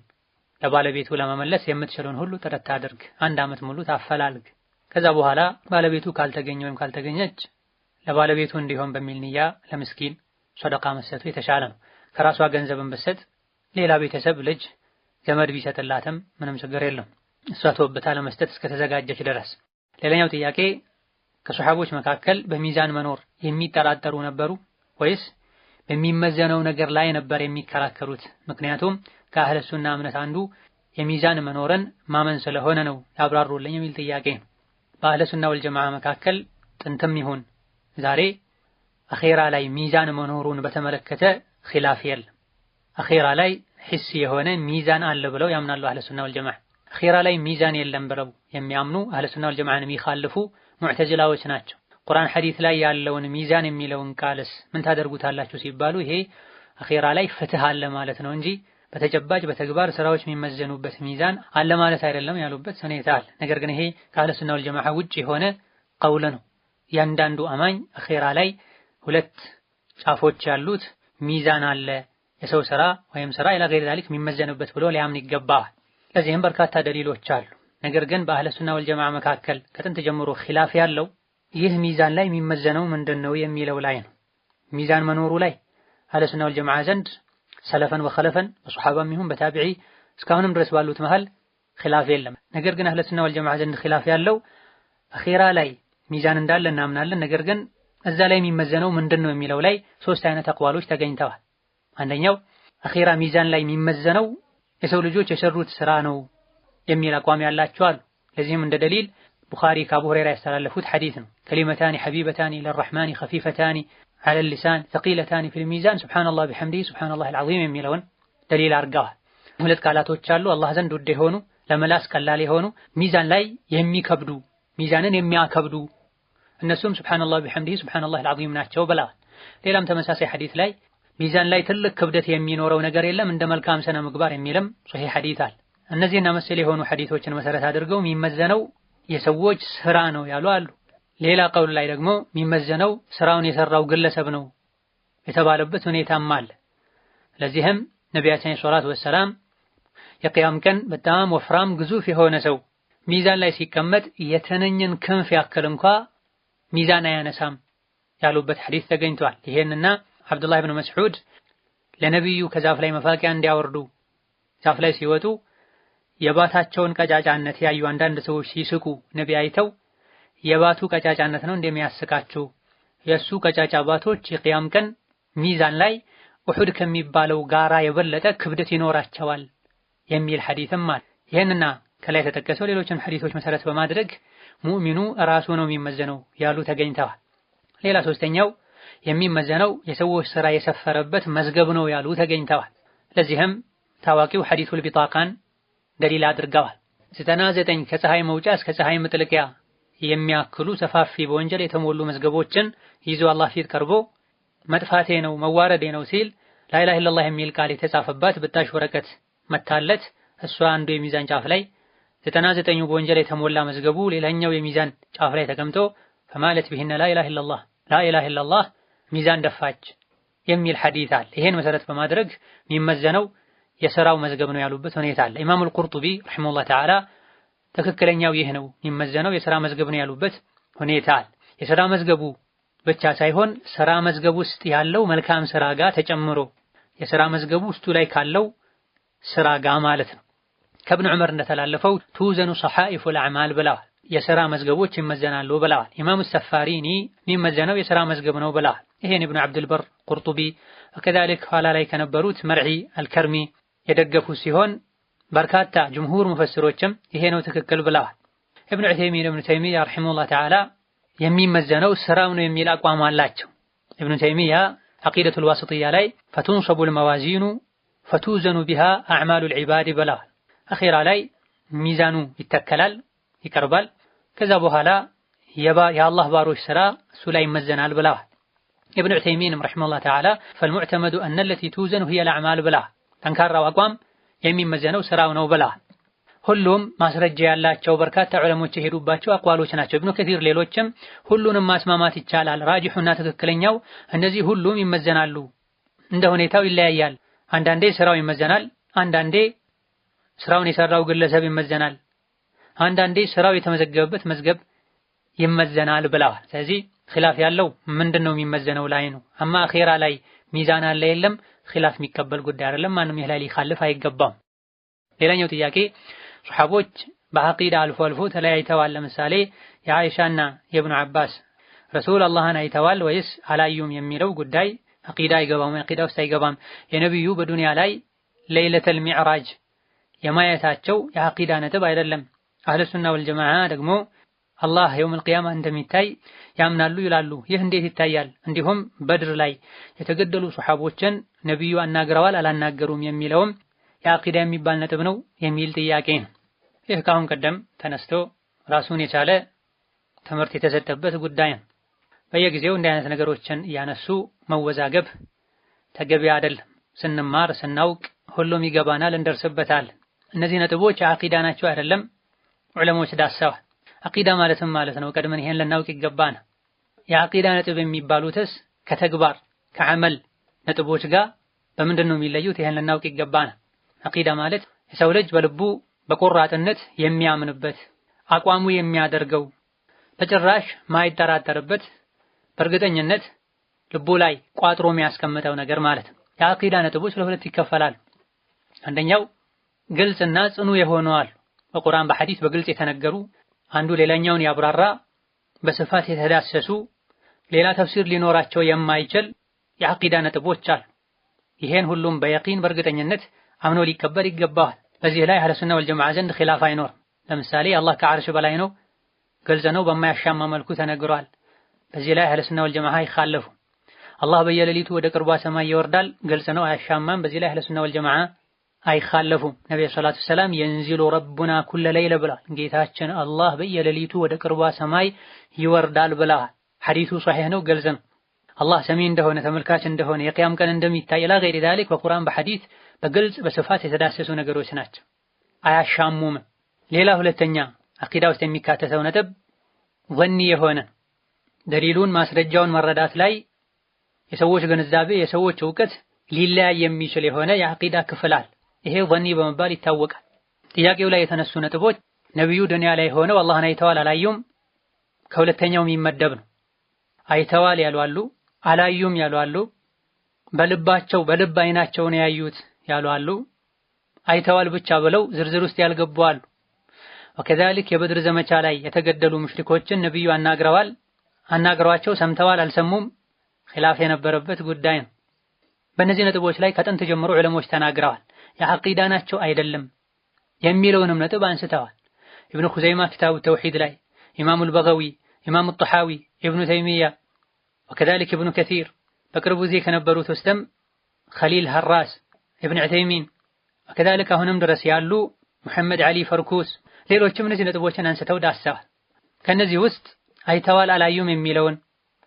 ለባለቤቱ ለመመለስ የምትችለውን ሁሉ ጥረት ታድርግ። 1 ዓመት ሙሉ ታፈላልግ። ከዛ በኋላ ባለቤቱ ካልተገኘ ወይም ካልተገኘች ለባለቤቱ እንዲሆን በሚል ንያ ለምስኪን ሰደቃ መስጠቱ የተሻለ ነው። ከራሷ ገንዘብን ብትሰጥ ሌላ ቤተሰብ ልጅ ዘመድ ቢሰጥላትም ምንም ችግር የለም፣ እሷ ተወብታ ለመስጠት እስከተዘጋጀች ድረስ። ሌላኛው ጥያቄ ከሱሐቦች መካከል በሚዛን መኖር የሚጠራጠሩ ነበሩ ወይስ በሚመዘነው ነገር ላይ ነበር የሚከራከሩት? ምክንያቱም ከአህለ ሱና እምነት አንዱ የሚዛን መኖርን ማመን ስለሆነ ነው ያብራሩልኝ የሚል ጥያቄ ነው። በአህለ ሱና ወልጀማዓ መካከል ጥንትም ይሁን ዛሬ አኺራ ላይ ሚዛን መኖሩን በተመለከተ ኺላፍ የለም። አኺራ ላይ ሂስ የሆነ ሚዛን አለ ብለው ያምናሉ አህለ ሱና ወልጀማዓ። አኺራ ላይ ሚዛን የለም ብለው የሚያምኑ አህለ ሱና ወልጀማዓን የሚኻልፉ ሙዕተዚላዎች ናቸው። ቁርአን ሐዲስ ላይ ያለውን ሚዛን የሚለውን ቃልስ ምን ታደርጉታላችሁ ሲባሉ ይሄ አኺራ ላይ ፍትህ አለ ማለት ነው እንጂ በተጨባጭ በተግባር ስራዎች የሚመዘኑበት ሚዛን አለ ማለት አይደለም ያሉበት ሁኔታ አለ። ነገር ግን ይሄ ከአህለ ሱና ወልጀማዓ ውጭ የሆነ ቀውል ነው። ያንዳንዱ አማኝ አኺራ ላይ 2 ጫፎች ያሉት ሚዛን አለ፣ የሰው ስራ ወይም ስራ ኢላ ገይሪ ዛሊክ የሚመዘንበት ብሎ ሊያምን ይገባል። ለዚህም በርካታ ደሊሎች አሉ። ነገር ግን በአህለ ሱና ወልጀማዓ መካከል ከጥንት ጀምሮ ኺላፍ ያለው ይህ ሚዛን ላይ የሚመዘነው ምንድነው የሚለው ላይ ነው። ሚዛን መኖሩ ላይ አህለ ሱና ወል ጀማዓ ዘንድ ሰለፈን ወኸለፈን በሱሐባም ይሁን በታቢዒ እስካሁንም ድረስ ባሉት መሃል ኺላፍ የለም። ነገር ግን አህለ ሱና ወል ጀማዓ ዘንድ ኺላፍ ያለው አኺራ ላይ ሚዛን እንዳለ እናምናለን። ነገር ግን እዛ ላይ የሚመዘነው ምንድነው የሚለው ላይ ሶስት አይነት አቅዋሎች ተገኝተዋል። አንደኛው አኺራ ሚዛን ላይ የሚመዘነው የሰው ልጆች የሰሩት ስራ ነው የሚል አቋም ያላቸው አሉ። ለዚህም እንደ ደሊል ቡኻሪ ከአቡ ሁረይራ ያስተላለፉት ሐዲስ ነው። ከሊመታኒ ሐቢበታኒ ኢለረሕማኒ ኸፊፈታኒ ዐለ ሊሳን ተቂለታኒ ፊል ሚዛን ሱብሓነላህ ቢሐምዲሂ ሱብሓነላሂል ዐዚም የሚለውን ደሊል አድርገዋል። ሁለት ቃላቶች አሉ አላህ ዘንድ ውድ የሆኑ ለመላስ ቀላል የሆኑ ሚዛን ላይ የሚከብዱ ሚዛንን የሚያከብዱ እነሱም ሱብሓነላህ ቢሐምዲሂ ሱብሓነላሂል ዐዚም ናቸው ብለዋል። ሌላም ተመሳሳይ ሐዲስ ላይ ሚዛን ላይ ትልቅ ክብደት የሚኖረው ነገር የለም እንደ መልካም ስነ ምግባር የሚልም ሶሒህ ሐዲስ አለ። እነዚህና መሰል የሆኑ ሐዲሶችን መሰረት አድርገው የሚመዘነው የሰዎች ስራ ነው ያሉ አሉ። ሌላ ቀውል ላይ ደግሞ የሚመዘነው ስራውን የሰራው ግለሰብ ነው የተባለበት ሁኔታም አለ። ለዚህም ነቢያችን ሰለላሁ ዐለይሂ ወሰለም የቂያም ቀን በጣም ወፍራም ግዙፍ የሆነ ሰው ሚዛን ላይ ሲቀመጥ የተነኝን ክንፍ ያክል እንኳ ሚዛን አያነሳም ያሉበት ሐዲስ ተገኝቷል። ይሄንና አብዱላህ ኢብኑ መስዑድ ለነብዩ ከዛፍ ላይ መፋቂያ እንዲያወርዱ ዛፍ ላይ ሲወጡ የባታቸውን ቀጫጫነት ያዩ አንዳንድ ሰዎች ሲስቁ ነቢ አይተው የባቱ ቀጫጫነት ነው እንደሚያስቃችሁ የሱ ቀጫጫ ባቶች የቂያም ቀን ሚዛን ላይ ኡሁድ ከሚባለው ጋራ የበለጠ ክብደት ይኖራቸዋል የሚል ሐዲስም አለ። ይሄንና ከላይ የተጠቀሰው ሌሎችን ሐዲሶች መሰረት በማድረግ ሙእሚኑ ራሱ ነው የሚመዘነው ያሉ ተገኝተዋል። ሌላ ሶስተኛው የሚመዘነው የሰዎች ስራ የሰፈረበት መዝገብ ነው ያሉ ተገኝተዋል። ለዚህም ታዋቂው ሐዲሱል ቢጣቃን ደሊል አድርገዋል። 99 ከፀሐይ መውጫ እስከ ፀሐይ መጥለቂያ የሚያክሉ ሰፋፊ በወንጀል የተሞሉ መዝገቦችን ይዞ አላህ ፊት ቀርቦ መጥፋቴ ነው መዋረዴ ነው ሲል ላኢላሃ ኢለላህ የሚል ቃል የተጻፈባት ብጣሽ ወረቀት መታለት እሷ አንዱ የሚዛን ጫፍ ላይ 99ኙ በወንጀል የተሞላ መዝገቡ ሌላኛው የሚዛን ጫፍ ላይ ተቀምጦ ፈማለት ቢሂነ ላኢላሃ ኢለላህ ሚዛን ደፋች የሚል ሐዲስ አለ። ይሄን መሰረት በማድረግ የሚመዘነው የሥራው መዝገብ ነው ያሉበት ሁኔታ አለ። ኢማም አልቁርጡቢ ረሂመሁላህ ተዓላ ትክክለኛው ይህ ነው የሚመዘነው የሥራ መዝገብ ነው ያሉበት ሁኔታ አለ። የሥራ መዝገቡ ብቻ ሳይሆን ሥራ መዝገብ ውስጥ ያለው መልካም ሥራ ጋር ተጨምሮ የሥራ መዝገቡ ውስጡ ላይ ካለው ሥራ ጋር ማለት ነው። ከኢብኑ ዑመር እንደተላለፈው ቱዘኑ ሰሐኢፉል አዕማል ብለዋል። የሥራ መዝገቦች ይመዘናሉ ብለዋል። ኢማሙ ሰፋሪኒ የሚመዘነው የሥራ መዝገብ ነው ብለዋል። ይሄን ኢብኑ ዐብዱል በር ቁርጡቢ ወከዛሊክ ኋላ ላይ ከነበሩት መርዒ አልከርሚ የደገፉ ሲሆን በርካታ ጅምሁር ሙፈስሮችም ይሄ ነው ትክክል ብለዋል። ኢብኑ ተይሚያ ረሂመሁላህ ተዓላ የሚመዘነው ስራው ነው የሚል አቋም አላቸው። ኢብኑ ተይሚያ ዐቂደቱል ዋሲጥያ ላይ ፈቱንሰቡል መዋዚኑ ፈቱዘኑ ቢሃ አዕማሉል ዒባድ ብለዋል። አኺራ ላይ ሚዛኑ ይተከላል ይቀርባል። ከዛ በኋላ የአላህ ባሮች ስራ እሱ ላይ ይመዘናል ብለዋል። ኢብኑ ዑሰይሚንም ረሂመሁላህ ተዓላ ፈልሙዕተመዱ አነ ለቲ ቱዘኑ ሂየል አዕማል ብለዋል። ጠንካራው አቋም የሚመዘነው ስራው ነው ብለዋል። ሁሉም ማስረጃ ያላቸው በርካታ ዑለሞች የሄዱባቸው አቋሎች ናቸው። ኢብኑ ከሲር ሌሎችም ሁሉንም ማስማማት ይቻላል፣ ራጂሑና ትክክለኛው እነዚህ ሁሉም ይመዘናሉ፣ እንደ ሁኔታው ይለያያል። አንዳንዴ ስራው ይመዘናል፣ አንዳንዴ ስራውን የሰራው ግለሰብ ይመዘናል፣ አንዳንዴ ስራው የተመዘገበበት መዝገብ ይመዘናል ብለዋል። ስለዚህ ኺላፍ ያለው ምንድነው የሚመዘነው ላይ ነው። አማ አኺራ ላይ ሚዛን አለ የለም ኺላፍ የሚቀበል ጉዳይ አይደለም። ማንም ይህ ላይ ሊኻልፍ አይገባም። ሌላኛው ጥያቄ ሱሐቦች በዐቂዳ አልፎ አልፎ ተለያይተዋል። ለምሳሌ የአኢሻና የኢብኑ አባስ ረሱል አላህን አይተዋል ወይስ አላዩም የሚለው ጉዳይ ዐቂዳ አይገባም፣ ዐቂዳ ውስጥ አይገባም። የነብዩ በዱንያ ላይ ለይለተል ሚዕራጅ የማየታቸው የዐቂዳ ነጥብ አይደለም። አህለ ሱና ወል ጀማዓ ደግሞ አላህ የውመል ቂያማ እንደሚታይ ያምናሉ ይላሉ። ይህ እንዴት ይታያል? እንዲሁም በድር ላይ የተገደሉ ሱሐቦችን ነብዩ አናግረዋል አላናገሩም የሚለውም የዐቂዳ የሚባል ነጥብ ነው የሚል ጥያቄ ነው። ይህ ከአሁን ቀደም ተነስቶ ራሱን የቻለ ትምህርት የተሰጠበት ጉዳይ ነው። በየጊዜው እንዲህ አይነት ነገሮችን እያነሱ መወዛገብ ተገቢ አይደለም። ስንማር ስናውቅ ሁሉም ይገባናል፣ እንደርስበታለን። እነዚህ ነጥቦች የዐቂዳ ናቸው አይደለም ዑለሞች ዳሰዋል። ዐቂዳ ማለትም ማለት ነው ቀድመን ይሄን ልናውቅ ይገባና የዐቂዳ ነጥብ የሚባሉትስ ከተግባር ከዐመል ነጥቦች ጋር በምንድን ነው የሚለዩት? ይሄን ልናውቅ ይገባና ዐቂዳ ማለት የሰው ልጅ በልቡ በቆራጥነት የሚያምንበት አቋሙ የሚያደርገው በጭራሽ ማይጠራጠርበት በእርግጠኝነት ልቡ ላይ ቋጥሮ የሚያስቀምጠው ነገር ማለት ነው። የአቂዳ ነጥቦች ለሁለት ይከፈላሉ። አንደኛው ግልጽና ጽኑ የሆነዋል በቁርአን በሐዲስ በግልጽ የተነገሩ አንዱ ሌላኛውን ያብራራ በስፋት የተዳሰሱ ሌላ ተፍሲር ሊኖራቸው የማይችል የአቂዳ ነጥቦች አሉ። ይሄን ሁሉም በየቂን በእርግጠኝነት አምኖ ሊቀበል ይገባዋል። በዚህ ላይ አህለ ሱና ወልጀማዓ ዘንድ ኺላፍ አይኖርም። ለምሳሌ አላህ ከዓርሽ በላይ ነው፣ ግልጽ ነው፣ በማያሻማ መልኩ ተነግሯል። በዚህ ላይ አህለ ሱና ወልጀማዓ አይኻለፉ። አላህ በየሌሊቱ ወደ ቅርቧ ሰማይ ይወርዳል፣ ግልጽ ነው፣ አያሻማም። በዚህ ላይ አህለ ሱና ወልጀማዓ አይኻለፉም። ነብዩ ሰለላሁ ዐለይሂ ወሰለም የንዚሉ ረቡና ኩለ ለይለ ብለዋል። ጌታችን አላህ በየሌሊቱ ወደ ቅርቧ ሰማይ ይወርዳል ብለዋል። ሐዲሱ ሷሂህ ነው፣ ግልጽ ነው። አላህ ሰሚ እንደሆነ ተመልካች እንደሆነ የቂያም ቀን እንደሚታይ ላ ገይሪ ዛሊክ በቁርአን በሐዲስ በግልጽ በስፋት የተዳሰሱ ነገሮች ናቸው፣ አያሻሙም። ሌላ ሁለተኛ አቂዳ ውስጥ የሚካተተው ነጥብ ወኒ የሆነ ደሊሉን ማስረጃውን መረዳት ላይ የሰዎች ግንዛቤ የሰዎች ዕውቀት ሊለያይ የሚችል የሆነ የአቂዳ ክፍል አለ። ይሄ ወኒ በመባል ይታወቃል። ጥያቄው ላይ የተነሱ ነጥቦች ነብዩ ዱንያ ላይ ሆነው አላህን አይተዋል አላዩም ከሁለተኛው የሚመደብ ነው። አይተዋል ያሉ አሉ፣ አላዩም ያሉ አሉ፣ በልባቸው በልብ አይናቸው ነው ያዩት ያሉ አሉ፣ አይተዋል ብቻ ብለው ዝርዝር ውስጥ ያልገቡ አሉ። ወከዛሊክ የበድር ዘመቻ ላይ የተገደሉ ሙሽሪኮችን ነብዩ አናግረዋቸው ሰምተዋል አልሰሙም ኺላፍ የነበረበት ጉዳይ ነው። በእነዚህ ነጥቦች ላይ ከጥንት ጀምሮ ዑለሞች ተናግረዋል። የአቂዳ ናቸው አይደለም የሚለውንም ነጥብ አንስተዋል። ኢብኑ ኹዘይማ ኪታቡ ተውሂድ ላይ፣ ኢማሙ አልበገዊ፣ ኢማሙ ጣሐዊ፣ ኢብኑ ተይሚያ ወከዛሊክ ኢብኑ ከሲር በቅርቡ ጊዜ ከነበሩት ውስጥም ኸሊል ሐራስ፣ ኢብኑ ዑተይሚን ወከዛሊክ አሁንም ድረስ ያሉ ሙሐመድ ዓሊ ፈርኩስ ሌሎችም እነዚህ ነጥቦችን አንስተው ዳሰዋል። ከነዚህ ውስጥ አይተዋል አላዩም የሚለውን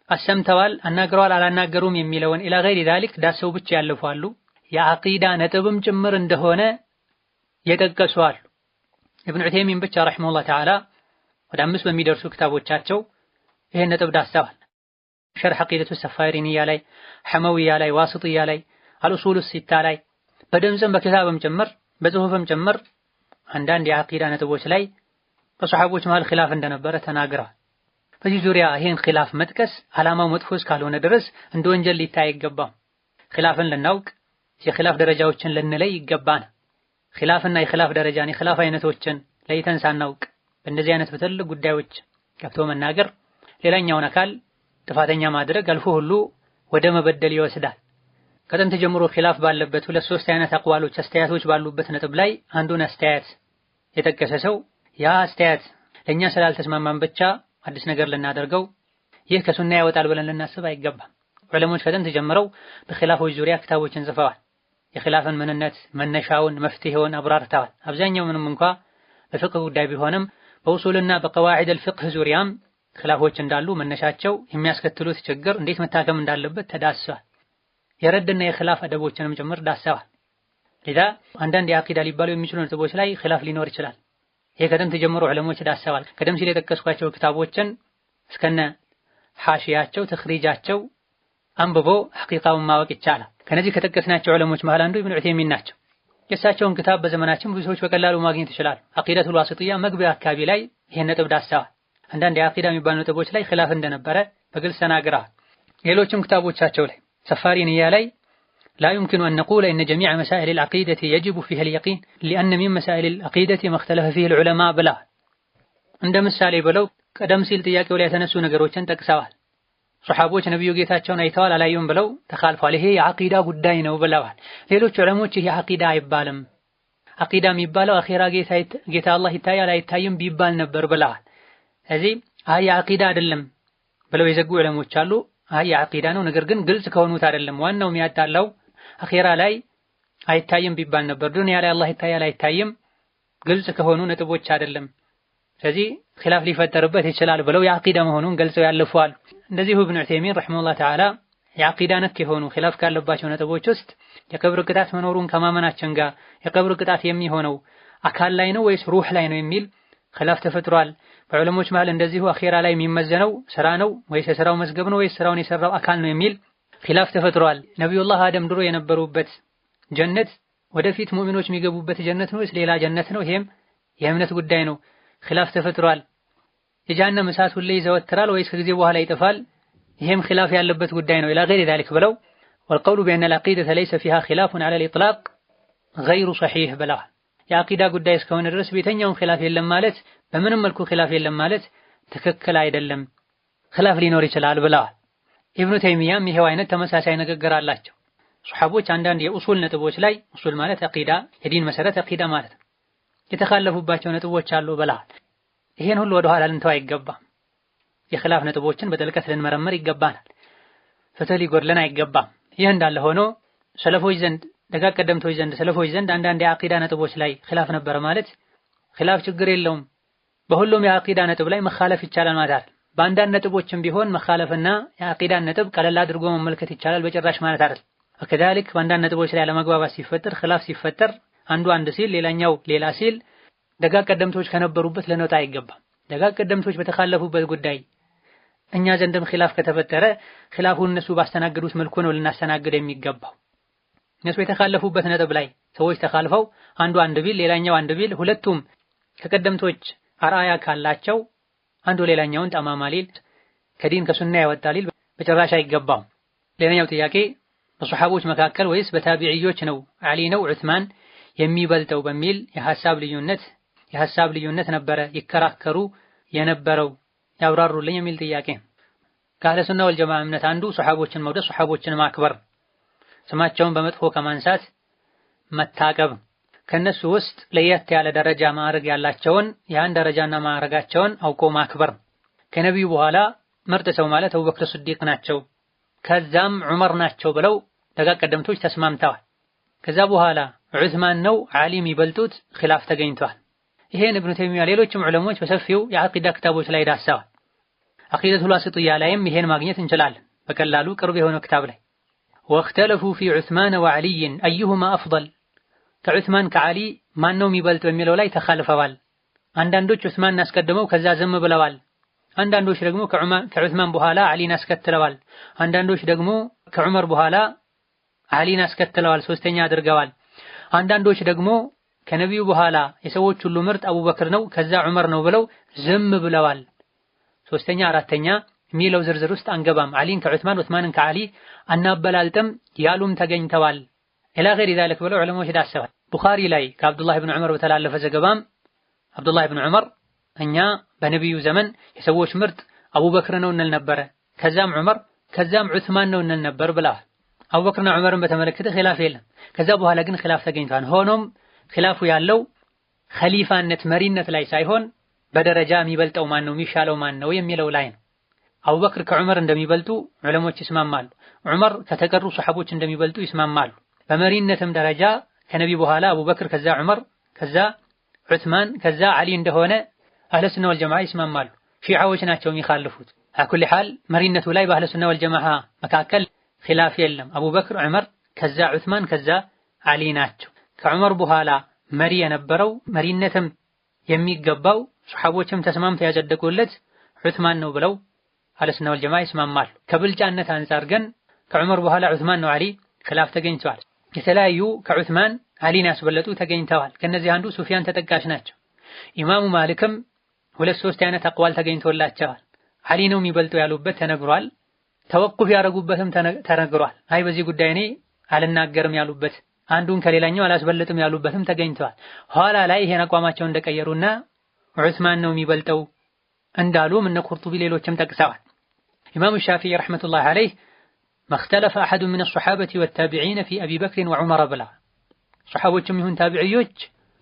አሰምተዋል አናግረዋል አላናገሩም የሚለውን ኢላ ገይሪ ዛሊክ ዳሰው ብቻ ያልፋሉ። የአቂዳ ነጥብም ጭምር እንደሆነ የጠቀሱ አሉ። ኢብኑ ዑተይሚን ብቻ ረሂመሁላህ ተዓላ ወደ 5 በሚደርሱ ክታቦቻቸው ይሄን ነጥብ ዳሰዋል። ሸርሕ ዐቂደቱ ሰፋሪንያ ላይ፣ ሐመውያ ላይ፣ ዋሲጥያ ላይ፣ አልኡሱሉ ሲታ ላይ በድምፅም በኪታብም ጭምር በጽሁፍም ጭምር አንዳንድ የአቂዳ ነጥቦች ላይ በሰሐቦች መሃል ኺላፍ እንደነበረ ተናግረዋል። በዚህ ዙሪያ ይሄን ኺላፍ መጥቀስ ዓላማው መጥፎ እስካልሆነ ድረስ እንደ ወንጀል ሊታይ አይገባም። ኺላፍን ልናውቅ የኺላፍ ደረጃዎችን ልንለይ ይገባን። ኺላፍና የኺላፍ ደረጃን የኺላፍ አይነቶችን ለይተን ሳናውቅ በእንደዚህ አይነት በትልቅ ጉዳዮች ገብቶ መናገር ሌላኛውን አካል ጥፋተኛ ማድረግ አልፎ ሁሉ ወደ መበደል ይወስዳል። ከጥንት ጀምሮ ኺላፍ ባለበት 2-3 አይነት አቅዋሎች አስተያየቶች ባሉበት ነጥብ ላይ አንዱን አስተያየት የጠቀሰ ሰው ያ አስተያየት ለኛ ስላልተስማማን ብቻ አዲስ ነገር ልናደርገው ይህ ከሱና ያወጣል ብለን ልናስብ አይገባም። ዑለሞች ከጥንት ጀምረው በኺላፎች ዙሪያ ክታቦችን ጽፈዋል። የኺላፍን ምንነት መነሻውን መፍትሄውን አብራርተዋል። አብዛኛው ምንም እንኳ በፍቅህ ጉዳይ ቢሆንም በኡሱልና በቀዋዒድ አልፍቅህ ዙሪያም ኺላፎች እንዳሉ መነሻቸው የሚያስከትሉት ችግር እንዴት መታከም እንዳለበት ተዳስሰዋል። የረድና የኺላፍ አደቦችንም ጭምር ዳሰዋል። ለዛ አንዳንድ የአቂዳ ሊባሉ የሚችሉ ነጥቦች ላይ ኺላፍ ሊኖር ይችላል። ይሄ ከጥንት ጀምሮ ዑለሞች ዳሰዋል። ቀደም ሲል የጠቀስኳቸው ክታቦችን እስከነ ሐሺያቸው ተኽሪጃቸው አንብቦ ሐቂቃውን ማወቅ ይቻላል። ከነዚህ ከጠቀስናቸው ዑለሞች መሃል አንዱ ኢብኑ ዑተይሚን ናቸው። የእሳቸውን ክታብ በዘመናችን ብዙ ሰዎች በቀላሉ ማግኘት ይችላሉ። ዐቂደቱል ዋሲጥያ መግቢያ አካባቢ ላይ ይሄን ነጥብ ዳሰዋል። አንዳንድ የዐቂዳ የሚባሉ ነጥቦች ላይ ኺላፍ እንደነበረ በግልጽ ተናግረዋል። ሌሎችም ክታቦቻቸው ላይ ሰፋሪንያ ላይ لا يمكن أن نقول إن جميع مسائل العقيدة يجب فيها اليقين لأن من مسائل العقيدة ما اختلف فيه العلماء بلا عند ምሳሌ ብለው ቀደም ሲል ጥያቄው ላይ የተነሱ ነገሮችን ጠቅሰዋል። ሱሐቦች ነብዩ ጌታቸውን አይተዋል አላዩም ብለው ተኻልፈዋል። ይሄ የዐቂዳ ጉዳይ ነው ብለዋል። ሌሎች ዑለሞች ይሄ ዐቂዳ አይባልም፣ ዐቂዳ የሚባለው አኺራ ጌታ አላህ ይታያል አይታይም ቢባል ነበር ብለዋል። ስለዚህ አይ የዐቂዳ አይደለም ብለው የዘጉ ዑለሞች አሉ። አይ የዐቂዳ ነው፣ ነገር ግን ግልጽ ከሆኑት አይደለም። ዋናው የሚያጣላው አኺራ ላይ አይታይም ቢባል ነበር፣ ዱንያ ላይ አላህ ይታያል አይታይም ግልጽ ከሆኑ ነጥቦች አይደለም። ስለዚህ ኺላፍ ሊፈጠርበት ይችላል ብለው የዐቂዳ መሆኑን ገልጸው ያለፉዋል። እንደዚሁ ኢብኑ ዑተይሚን ረሂመሁላህ ተዓላ የዐቂዳ ነክ የሆኑ ኺላፍ ካለባቸው ነጥቦች ውስጥ የቀብር ቅጣት መኖሩን ከማመናችን ጋር የቀብር ቅጣት የሚሆነው አካል ላይ ነው ወይስ ሩህ ላይ ነው የሚል ኺላፍ ተፈጥሯል። በዑለሞች መሃል እንደዚሁ አኺራ ላይ የሚመዘነው ስራ ነው ወይስ የሥራው መዝገብ ነው ወይስ ስራውን የሰራው አካል ነው የሚል ኺላፍ ተፈጥሯል። ነብዩላህ አደም ድሮ የነበሩበት ጀነት ወደፊት ሙእሚኖች የሚገቡበት ጀነት ነው ወይስ ሌላ ጀነት ነው? ይሄም የእምነት ጉዳይ ነው። ኺላፍ ተፈጥሯል። የጀሃነም እሳት ሁሌ ይዘወትራል ወይስ ከጊዜ በኋላ ይጠፋል? ይሄም ኺላፍ ያለበት ጉዳይ ነው ኢላ ገይሪ ذلك ብለው والقول بأن العقيدة ليس فيها خلاف على الإطلاق غير صحيح ብለው የአቂዳ ጉዳይ እስከሆነ ድረስ ቤተኛውን ኺላፍ የለም ማለት በምንም መልኩ ኺላፍ የለም ማለት ትክክል አይደለም፣ ኺላፍ ሊኖር ይችላል ብለዋል። ኢብኑ ተይሚያም ይሄው አይነት ተመሳሳይ ንግግር አላቸው። ሱሐቦች አንዳንድ የኡሱል ነጥቦች ላይ ኡሱል ማለት አቂዳ የዲን መሰረት አቂዳ ማለት ነው የተካለፉባቸው ነጥቦች አሉ ብለዋል። ይሄን ሁሉ ወደ ኋላ ልንተው አይገባም። የኺላፍ ነጥቦችን በጥልቀት ልንመረምር ይገባናል። ፍትህ ሊጎድለን አይገባም። ይህ እንዳለ ሆኖ ሰለፎች ዘንድ ደጋግ ቀደምቶች ዘንድ ሰለፎች ዘንድ አንዳንድ የአቂዳ ነጥቦች ላይ ኺላፍ ነበር ማለት ኺላፍ ችግር የለውም፣ በሁሉም የአቂዳ ነጥብ ላይ መኻለፍ ይቻላል ማለት አይደል። በአንዳንድ ነጥቦችም ቢሆን መኻለፍና የአቂዳን ነጥብ ቀለል አድርጎ መመልከት ይቻላል በጭራሽ ማለት አይደል። ወከዛሊክ በአንዳንድ ነጥቦች ላይ አለመግባባት ሲፈጠር ኺላፍ ሲፈጠር አንዱ አንድ ሲል ሌላኛው ሌላ ሲል ደጋግ ቀደምቶች ከነበሩበት ልንወጣ አይገባም። ደጋግ ቀደምቶች በተኻለፉበት ጉዳይ እኛ ዘንድም ኺላፍ ከተፈጠረ ኺላፉን እነሱ ባስተናገዱት መልኩ ነው ልናስተናግድ የሚገባው። እነሱ የተኻለፉበት ነጥብ ላይ ሰዎች ተኻልፈው አንዱ አንድ ቢል ሌላኛው አንድ ቢል ሁለቱም ከቀደምቶች አርአያ ካላቸው አንዱ ሌላኛውን ጠማማ ሊል ከዲን ከሱና ያወጣ ሊል በጭራሽ አይገባም። ሌላኛው ጥያቄ በሱሐቦች መካከል ወይስ በታቢዒዎች ነው ዓሊ ነው ዑስማን የሚበልጠው በሚል የሐሳብ ልዩነት ነበረ ይከራከሩ የነበረው ያብራሩልኝ የሚል ጥያቄ። ከአህለ ሱና ወልጀማዓ እምነት አንዱ ሱሐቦችን መውደድ ሱሐቦችን ማክበር፣ ስማቸውን በመጥፎ ከማንሳት መታቀብ፣ ከነሱ ውስጥ ለየት ያለ ደረጃ ማዕረግ ያላቸውን ያን ደረጃና ማዕረጋቸውን አውቆ ማክበር። ከነቢዩ በኋላ ምርጥ ሰው ማለት አቡበክር ስዲቅ ናቸው፣ ከዛም ዑመር ናቸው ብለው ደጋግ ቀደምቶች ተስማምተዋል። ከዛ በኋላ ዑስማን ነው ዓሊ የሚበልጡት ኺላፍ ተገኝቷል። ይሄን ኢብኑ ተይሚያ ሌሎችም ዑለሞች በሰፊው የአቂዳ ክታቦች ላይ ዳሰዋል። አቂደቱል ዋሲጥያ ላይም ይሄን ማግኘት እንችላለን በቀላሉ ቅርብ የሆነ ክታብ ላይ ወእኽተለፉ ፊ ዑስማን ወዓሊይን አዩሁማ አፍደል ከዑስማን ከዓሊ ማን ነው የሚበልጥ በሚለው ላይ ተኻልፈዋል። አንዳንዶች ዑስማንን አስቀድመው ከዛ ዝም ብለዋል። አንዳንዶች ደግሞ ከዑስማን በኋላ ዓሊን አስከትለዋል። አንዳንዶች ደግሞ ከዑመር በኋላ ዓሊን አስከትለዋል፣ ሶስተኛ አድርገዋል። አንዳንዶች ደግሞ ከነቢዩ በኋላ የሰዎች ሁሉ ምርጥ አቡበክር ነው ከዛ ዑመር ነው ብለው ዝም ብለዋል። ሶስተኛ አራተኛ የሚለው ዝርዝር ውስጥ አንገባም። ዓሊን ከዑስማን ዑስማንን ከዓሊ አናበላልጥም ያሉም ተገኝተዋል። ኢላ ገይሪ ዛሊክ ብለው ዑለሞች ዳሰዋል። ቡኻሪ ላይ ከአብዱላህ ብን ዑመር በተላለፈ ዘገባም አብዱላህ ብን ዑመር እኛ በነቢዩ ዘመን የሰዎች ምርጥ አቡበክር ነው እንል ነበረ፣ ከዛም ዑመር ከዛም ዑስማን ነው እንል ነበር ብለዋል። አቡበክርና ዑመርን በተመለከተ ኺላፍ የለም። ከዛ በኋላ ግን ኺላፍ ተገኝቷል። ሆኖም ኺላፉ ያለው ኸሊፋነት መሪነት ላይ ሳይሆን በደረጃ የሚበልጠው ማን ነው የሚሻለው ማን ነው የሚለው ላይ ነው። አቡበክር ከዑመር እንደሚበልጡ ዑለሞች ይስማማሉ። ዑመር ከተቀሩ ሱሐቦች እንደሚበልጡ ይስማማሉ። በመሪነትም ደረጃ ከነቢ በኋላ አቡበክር ከዛ ዑመር ከዛ ዑስማን ከዛ ዓሊ እንደሆነ አህለ ሱና ወልጀማዓ ይስማማሉ። ሺዓዎች ናቸው የሚኻልፉት። አኩል ሐል መሪነቱ ላይ በአህለ ሱና ወልጀማዓ መካከል ኺላፍ የለም። አቡበክር ዑመር ከዛ ዑስማን ከዛ ዓሊ ናቸው። ከዑመር በኋላ መሪ የነበረው መሪነትም የሚገባው ሱሐቦችም ተስማምተው ያጸደቁለት ዑስማን ነው ብለው አህለ ሱና ወልጀማዓ ይስማማሉ። ከብልጫነት አንፃር ግን ከዑመር በኋላ ዑስማን ነው ዓሊ ኺላፍ ተገኝተዋል። የተለያዩ ከዑስማን ዓሊን ያስበለጡ ተገኝተዋል። ከነዚህ አንዱ ሱፊያን ተጠቃሽ ናቸው። ኢማሙ ማሊክም 2-3 አይነት አቅዋል ተገኝቶላቸዋል። ዓሊ ነው የሚበልጠው ያሉበት ተነግሯል። ተወቁፍ ያደረጉበትም ተነግሯል። አይ በዚህ ጉዳይ እኔ አልናገርም ያሉበት አንዱን ከሌላኛው አላስበለጥም ያሉበትም ተገኝተዋል። ኋላ ላይ ይሄን አቋማቸውን እንደቀየሩና ዑስማን ነው የሚበልጠው እንዳሉም እነ ቁርጡቢ ሌሎችም ጠቅሰዋል። ኢማሙ ሻፊዒ ረሕመቱላሂ ዐለይህ መኽተለፈ አሐዱ ሚነ ሱሐበቲ ወታቢዒነ ፊ አቢ በክር ወዑመር ብላ ሱሐቦችም ይሁን ታቢዒዎች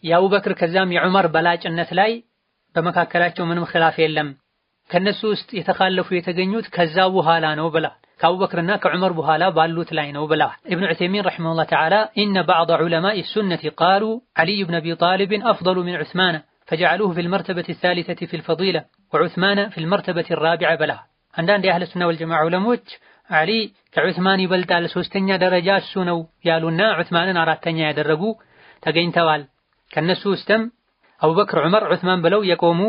የአቡበክር ከዛም የዑመር በላጭነት ላይ በመካከላቸው ምንም ኺላፍ የለም፣ ከነሱ ውስጥ የተኻለፉ የተገኙት ከዛ በኋላ ነው ብላ ከአቡበክርና ከዑመር በኋላ ባሉት ላይ ነው ብላ። ኢብኑ ዑሰይሚን ረሒመሁላህ ተዓላ ኢነ በዕደ ዑለማኢ ሱነቲ ቃሉ ዓሊይ ብን አቢ ጣሊብ አፍደሉ ሚን ዑስማን ፈጀዐሉሁ ፊል መርተበቲ ሳሊሰቲ ፊል ፈዲላ ወዑስማን ፊል መርተበቲ ራቢዓ ብላ። አንዳንድ የአህለ ሱና ወልጀማዓ ዑለሞች ዓሊ ከዑስማን ይበልጣል ሶስተኛ ደረጃ እሱ ነው ያሉና ዑስማንን አራተኛ ያደረጉ ተገኝተዋል። ከነሱ ውስጥም አቡበክር ዑመር ዑስማን ብለው የቆሙ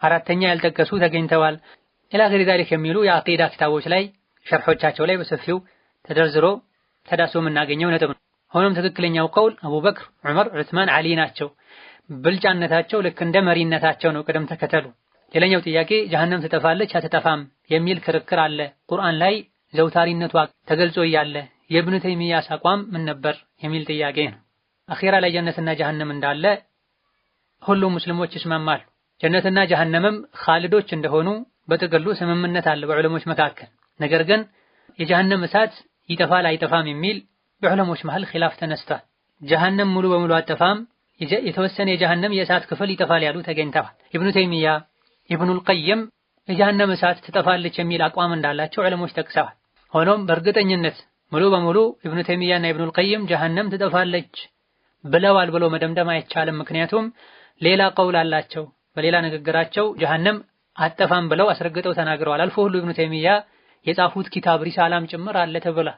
አራተኛ ያልጠቀሱ ተገኝተዋል። ኢላ ገይሪ ዛሊክ የሚሉ የአቂዳ ክታቦች ላይ ሸርሖቻቸው ላይ በሰፊው ተደርዝሮ ተዳሶ የምናገኘው ነጥብ ነው። ሆኖም ትክክለኛው ቀውል አቡበክር ዑመር ዑስማን ዓሊ ናቸው። ብልጫነታቸው ልክ እንደ መሪነታቸው ነው ቅደም ተከተሉ። ሌላኛው ጥያቄ ጀሃነም ትጠፋለች አትጠፋም የሚል ክርክር አለ። ቁርአን ላይ ዘውታሪነቷ ተገልጾ እያለ የኢብኑ ተይሚያስ አቋም ምን ነበር የሚል ጥያቄ ነው። አኺራ ላይ ጀነትና ጀሃነም እንዳለ ሁሉም ሙስሊሞች ይስማማሉ። ጀነትና ጀሃነምም ኻሊዶች እንደሆኑ በጥቅሉ ስምምነት አለ በዑለሞች መካከል። ነገር ግን የጀሃነም እሳት ይጠፋል አይጠፋም የሚል በዑለሞች መሃል ኺላፍ ተነስቷል። ጀሃነም ሙሉ በሙሉ አትጠፋም፣ የተወሰነ የጀሃነም የእሳት ክፍል ይጠፋል ያሉ ተገኝተዋል። ኢብኑ ተይሚያ ኢብኑል ቀይም የጀሃነም እሳት ትጠፋለች የሚል አቋም እንዳላቸው ዑለሞች ጠቅሰዋል። ሆኖም በእርግጠኝነት ሙሉ በሙሉ ኢብኑ ተይሚያና ኢብኑል ቀይም ጀሃነም ትጠፋለች ብለዋል ብሎ መደምደም አይቻልም። ምክንያቱም ሌላ ቀውል አላቸው። በሌላ ንግግራቸው ጀሃነም አትጠፋም ብለው አስረግጠው ተናግረዋል። አልፎ ሁሉ ኢብኑ ተይሚያ የጻፉት ኪታብ ሪሳላም ጭምር አለ ተብሏል።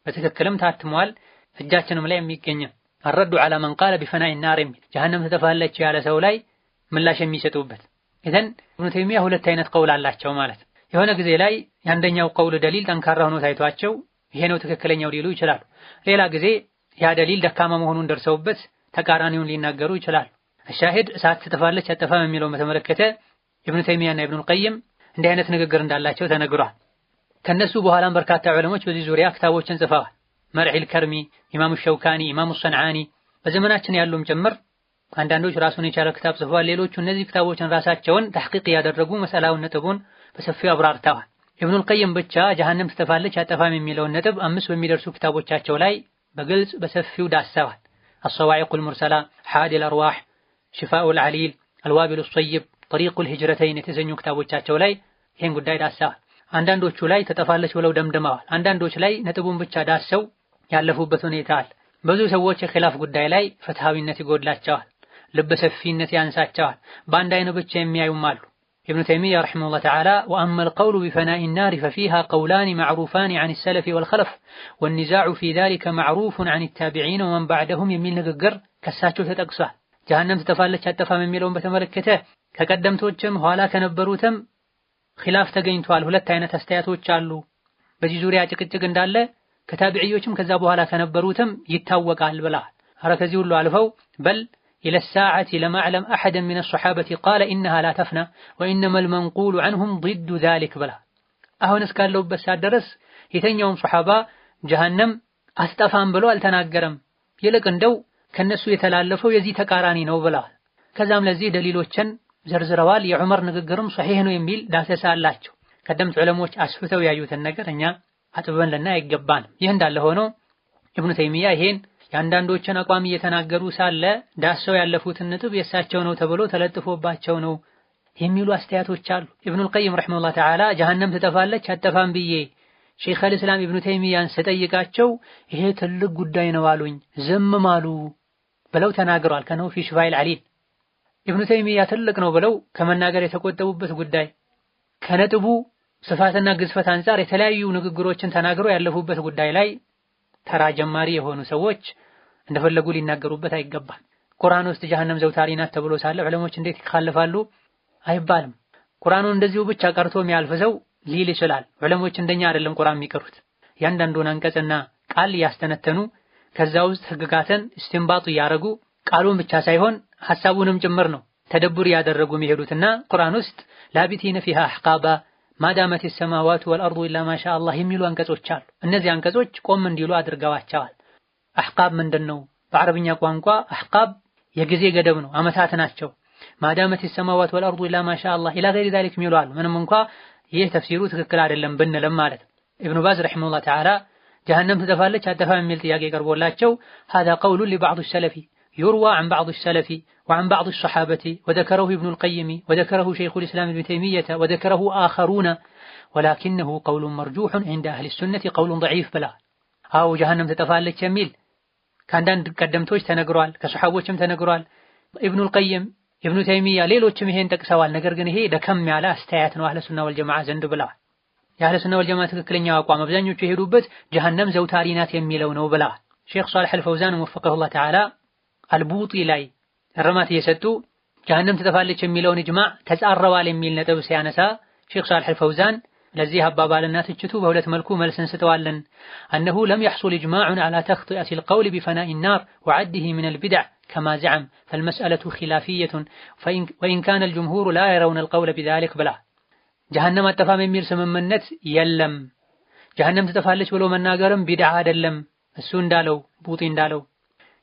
በትክክልም ታትሟል፣ እጃችንም ላይ የሚገኝ አረዱ ዐላ መን ቃለ ቢፈናኢ ናር የሚል ጀሃነም ትጠፋለች ያለ ሰው ላይ ምላሽ የሚሰጡበት። ኢዘን ኢብኑ ተይሚያ ሁለት አይነት ቀውል አላቸው ማለት። የሆነ ጊዜ ላይ የአንደኛው ቀውል ደሊል ጠንካራ ሆኖ ታይቷቸው ይሄ ነው ትክክለኛው ሊሉ ይችላሉ። ሌላ ጊዜ ያ ደሊል ደካማ መሆኑን ደርሰውበት ተቃራኒውን ሊናገሩ ይችላሉ። ሻሂድ እሳት ትጠፋለች አትጠፋም የሚለውን በተመለከተ ኢብኑ ተይሚያና ኢብኑል ቀይም እንዲህ አይነት ንግግር እንዳላቸው ተነግሯል። ከነሱ በኋላም በርካታ ዑለሞች በዚህ ዙሪያ ክታቦችን ጽፈዋል። መርዒል ከርሚ፣ ኢማሙ ሸውካኒ፣ ኢማሙ ሰንዓኒ በዘመናችን ያሉም ጭምር አንዳንዶች ራሱን የቻለ ክታብ ጽፈዋል። ሌሎቹ እነዚህ ክታቦችን ራሳቸውን ተሕቂቅ ያደረጉ መሰላውን ነጥቡን በሰፊው አብራርተዋል። ኢብኑል ቀይም ብቻ ጀሃነም ትጠፋለች አትጠፋም የሚለውን ነጥብ 5 በሚደርሱ ክታቦቻቸው ላይ በግልጽ በሰፊው ዳሰዋል። አሰዋኢቁል ሙርሰላ፣ ሓዲል አርዋህ፣ ሽፋኡል ዓሊል፣ አልዋቢሉ ሰይብ፣ ጠሪቁል ሂጅረተይን የተሰኙ ክታቦቻቸው ላይ ይህን ጉዳይ ዳሰዋል። አንዳንዶቹ ላይ ትጠፋለች ብለው ደምድመዋል። አንዳንዶች ላይ ነጥቡን ብቻ ዳሰው ያለፉበት ሁኔታ አለ። ብዙ ሰዎች የኺላፍ ጉዳይ ላይ ፍትሃዊነት ይጎድላቸዋል፣ ልበ ሰፊነት ያንሳቸዋል። በአንድ አይኑ ብቻ የሚያዩም አሉ። ኢብኑ ተይሚያ ረሒመሁላህ ተዓላ ወአመል ቀውሉ ቢፈናኢ ናሪ ፈፊሃ ቀውላኒ መዕሩፋኒ ዐን ሰለፊ ወልኸለፍ ወኒዛዑ ፊ ዛሊከ መዕሩፉን ዐን ታቢዒን ወመን በዕደሁም የሚል ንግግር ከሳቸው ተጠቅሷል። ጀሃነም ትጠፋለች አትጠፋም የሚለውን በተመለከተ ከቀደምቶችም ኋላ ከነበሩትም ኺላፍ ተገኝቷል። ሁለት አይነት አስተያየቶች አሉ። በዚህ ዙሪያ ጭቅጭቅ እንዳለ ከታቢዒዎችም ከዛ በኋላ ከነበሩትም ይታወቃል ብለዋል። ኧረ ከዚህ ሁሉ አልፈው በል ኢለ ሰዓቲ ለም አዕለም አሐደን ሚነ ሰሓበቲ ቃለ ኢነሃ ላ ተፍና ወኢነመል መንቁሉ ዐንሁም ضد ዛሊክ ብለዋል። አሁን እስካለሁበት ሰዓት ድረስ የተኛውም ሰሓባ ጀሃነም አትጠፋም ብሎ አልተናገረም። ይልቅ እንደው ከነሱ የተላለፈው የዚህ ተቃራኒ ነው ብለዋል። ከዛም ለዚህ ደሊሎችን ዘርዝረዋል። የዑመር ንግግርም ሶሒህ ነው የሚል ዳሰሳ አላቸው። ቀደምት ዑለሞች አስፍተው ያዩትን ነገር እኛ አጥበን ልናይ አይገባንም። ይህ እንዳለ ሆኖ ኢብኑ ተይሚያ ይሄን የአንዳንዶችን አቋም እየተናገሩ ሳለ ዳሰው ያለፉትን ነጥብ የእሳቸው ነው ተብሎ ተለጥፎባቸው ነው የሚሉ አስተያየቶች አሉ። ኢብኑል ቀይም ረሒመሁላህ ተዓላ ጀሃነም ትጠፋለች አትጠፋም ብዬ ሸይኹል ኢስላም ኢብኑ ተይሚያን ስጠይቃቸው ይሄ ትልቅ ጉዳይ ነው አሉኝ፣ ዝም አሉ ብለው ተናግረዋል። ከነው ፊ ሽፋኢል ዓሊል ኢብኑ ተይሚያ ትልቅ ነው ብለው ከመናገር የተቆጠቡበት ጉዳይ ከነጥቡ ስፋትና ግዝፈት አንፃር የተለያዩ ንግግሮችን ተናግረው ያለፉበት ጉዳይ ላይ ተራ ጀማሪ የሆኑ ሰዎች እንደፈለጉ ሊናገሩበት አይገባም። ቁርአን ውስጥ ጀሃነም ዘውታሪ ናት ተብሎ ሳለ ዑለሞች እንዴት ይካለፋሉ አይባልም። ቁርአኑን እንደዚሁ ብቻ ቀርቶ የሚያልፍ ሰው ሊል ይችላል። ዑለሞች እንደኛ አይደለም ቁርአን የሚቀሩት። ያንዳንዱን አንቀጽና ቃል ያስተነተኑ ከዛ ውስጥ ህግጋትን እስቲንባጡ ያረጉ ቃሉን ብቻ ሳይሆን ሐሳቡንም ጭምር ነው ተደቡር ያደረጉ የሚሄዱትና ቁርአን ውስጥ ላቢቲነ ፊሃ አህቃባ ማዳመት السماوات والارض الا ما شاء الله የሚሉ አንቀጾች አሉ። እነዚህ አንቀጾች ቆም እንዲሉ አድርገዋቸዋል። አህቃብ ምንድነው? በአረብኛ ቋንቋ አህቃብ የጊዜ ገደብ ነው፣ አመታት ናቸው። ማዳመት السماوات والارض الا ما شاء الله الى غير ذلك የሚሉ አሉ። ምንም እንኳን ይህ ተፍሲሩ ትክክል አይደለም ብንልም ማለት ነው። ኢብኑ ባዝ ረሒመሁላህ ተዓላ ጀሃነም ትጠፋለች አትጠፋም የሚል ጥያቄ ቀርቦላቸው هذا قول لبعض السلف يروى عن بعض السلف وعن بعض الصحابة وذكره ابن القيم وذكره شيخ الإسلام ابن تيمية وذكره آخرون ولكنه قول مرجوح عند أهل السنة قول ضعيف بلا أو جهنم تتفعلك جميل كان دان قدمتوش تنقرال كصحابوشم تنقرال ابن القيم ابن تيمية ليلوشم هين تكسوال نقرقن هي دكم على استياتنا وأهل السنة والجماعة زند بلا يا أهل السنة والجماعة تكلن يواقوام بزنيو تشهدوبت جهنم زوتارينات يميلون بلا شيخ صالح الفوزان وفقه الله تعالى አልቡጢ ላይ እርማት እየሰጡ ጀሃነም ትጠፋለች የሚለውን ኢጅማዕ ተጻረዋል የሚል ነጥብ ሲያነሳ ሼኽ ሷሊህ አልፈውዛን ለዚህ አባባልና ትችቱ በሁለት መልኩ መልስ እንስተዋለን። أنه لم يحصل إجماع على تخطئة القول بفناء النار وعده من البدع كما زعم فالمسألة خلافية وإن كان الجمهور لا يرون القول بذلك بلا جهنم التفام የሚል ስምምነት የለም ጀሃነም ትጠፋለች ብሎ መናገርም ቢድዓ አይደለም እሱ እንዳለው ቡጢ እንዳለው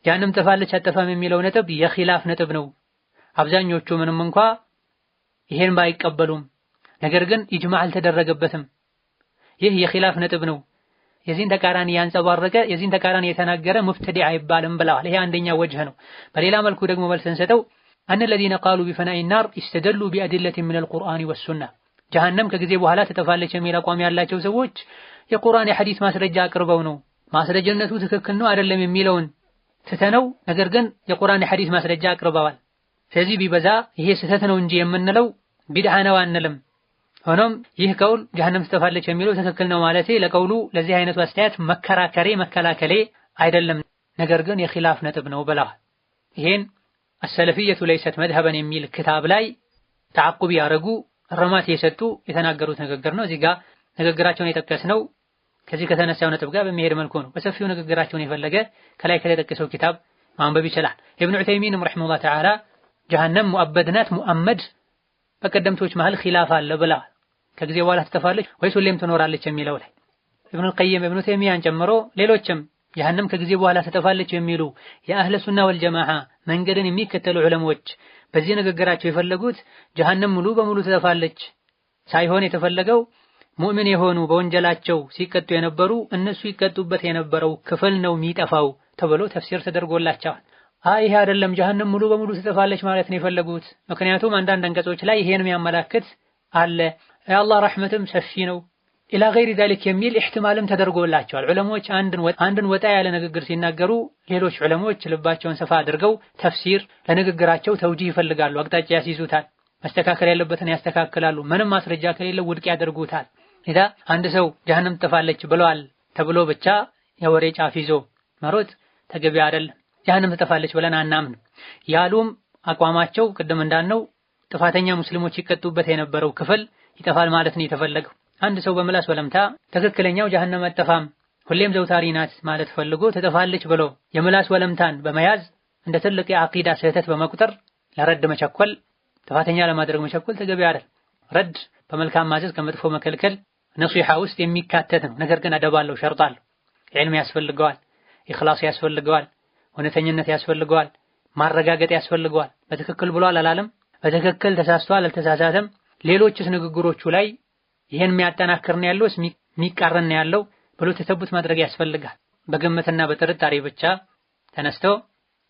ጀሃነም ትጠፋለች አትጠፋም የሚለው ነጥብ የኺላፍ ነጥብ ነው አብዛኞቹ ምንም እንኳን ይሄን ባይቀበሉም ነገር ግን ኢጅማዕ አልተደረገበትም ይህ የኺላፍ ነጥብ ነው የዚህን ተቃራኒ ያንጸባረቀ የዚህን ተቃራኒ የተናገረ ሙብተዲዕ አይባልም ብለዋል ይሄ አንደኛ ወጅህ ነው በሌላ መልኩ ደግሞ መልስ እንሰጠው أن الذين قالوا بفناء النار استدلوا بأدلة من القرآن والسنة ጀሃነም ከጊዜ በኋላ ትጠፋለች የሚል አቋም ያላቸው ሰዎች የቁርአን የሐዲስ ማስረጃ አቅርበው ነው ማስረጃነቱ ትክክል ነው አይደለም የሚለውን ትተነው ነገር ግን የቁርአን የሐዲስ ማስረጃ አቅርበዋል ስለዚህ ቢበዛ ይሄ ስህተት ነው እንጂ የምንለው ቢድዓ ነው አንልም ሆኖም ይህ ቀውል ጀሃነም ትጠፋለች የሚለው ትክክል ነው ማለቴ ለቀውሉ ለዚህ አይነቱ አስተያየት መከላከሌ አይደለም ነገር ግን የኺላፍ ነጥብ ነው ብላ ይሄን السلفية ليست مذهبا የሚል ክታብ ላይ ተዓቁብ ያረጉ ረማት የሰጡ የተናገሩት ንግግር ነው እዚህ ጋር ንግግራቸውን የጠቀስነው ከዚህ ከተነሳው ነጥብ ጋር በሚሄድ መልኩ ነው በሰፊው ንግግራቸውን የፈለገ ከላይ ከተጠቀሰው ኪታብ ማንበብ ይችላል ኢብኑ ዑተይሚን ረሂመሁላህ ተዓላ ጀሃነም ሙአበድናት ሙአመድ በቀደምቶች መሃል ኺላፍ አለ ብላ ከጊዜ በኋላ ትጠፋለች ወይስ ሁሌም ትኖራለች የሚለው ላይ ኢብኑ ቀይም ኢብኑ ተይሚያን ጨምሮ ሌሎችም ጀሃነም ከጊዜ በኋላ ትጠፋለች የሚሉ የአህለ ሱና ወልጀማዓ መንገድን የሚከተሉ ዑለሞች በዚህ ንግግራቸው የፈለጉት ጀሃነም ሙሉ በሙሉ ትጠፋለች ሳይሆን የተፈለገው ሙእሚን የሆኑ በወንጀላቸው ሲቀጡ የነበሩ እነሱ ይቀጡበት የነበረው ክፍል ነው የሚጠፋው ተብሎ ተፍሲር ተደርጎላቸዋል ይሄ አይደለም ጀሃነም ሙሉ በሙሉ ትጠፋለች ማለት ነው የፈለጉት ምክንያቱም አንዳንድ አንቀጾች ላይ ይሄን የሚያመላክት አለ የአላህ ረሕመትም ሰፊ ነው ኢላ ገይሪ ذلك የሚል ኢህቲማልም ተደርጎላቸዋል ዑለሞች አንድን ወጣ ያለ ንግግር ሲናገሩ ሌሎች ዑለሞች ልባቸውን ሰፋ አድርገው ተፍሲር ለንግግራቸው ተውጂህ ይፈልጋሉ አቅጣጫ ያስይዙታል መስተካከል ያለበትን ያስተካክላሉ ምንም ማስረጃ ከሌለ ውድቅ ያደርጉታል ኢዳ አንድ ሰው ጀሃነም ትጠፋለች ብለዋል ተብሎ ብቻ የወሬ ጫፍ ይዞ መሮጥ ተገቢ አይደለም ጀሃነም ትጠፋለች ብለን አናምን ያሉም አቋማቸው ቅድም እንዳልነው ጥፋተኛ ሙስሊሞች ይቀጡበት የነበረው ክፍል ይጠፋል ማለት ነው የተፈለገው አንድ ሰው በምላስ ወለምታ ትክክለኛው ጀሃነም አትጠፋም ሁሌም ዘውታሪ ናት ማለት ፈልጎ ትጠፋለች ብሎ የምላስ ወለምታን በመያዝ እንደ ትልቅ የአቂዳ ስህተት በመቁጠር ለረድ መቸኮል ጥፋተኛ ለማድረግ መቸኮል ተገቢ አይደል ረድ በመልካም ማዘዝ ከመጥፎ መከልከል ነሲሃ ውስጥ የሚካተት ነው ነገር ግን አደባለው ሸርጣል ዒልም ያስፈልገዋል ኢኽላስ ያስፈልገዋል እውነተኝነት ያስፈልገዋል ማረጋገጥ ያስፈልገዋል በትክክል ብሏል አላለም በትክክል ተሳስቷል አልተሳሳተም ሌሎችስ ንግግሮቹ ላይ ይሄን የሚያጠናክር ነው ያለው የሚቃረን ነው ያለው ብሎ ተተቡት ማድረግ ያስፈልጋል በግምትና በጥርጣሬ ብቻ ተነስቶ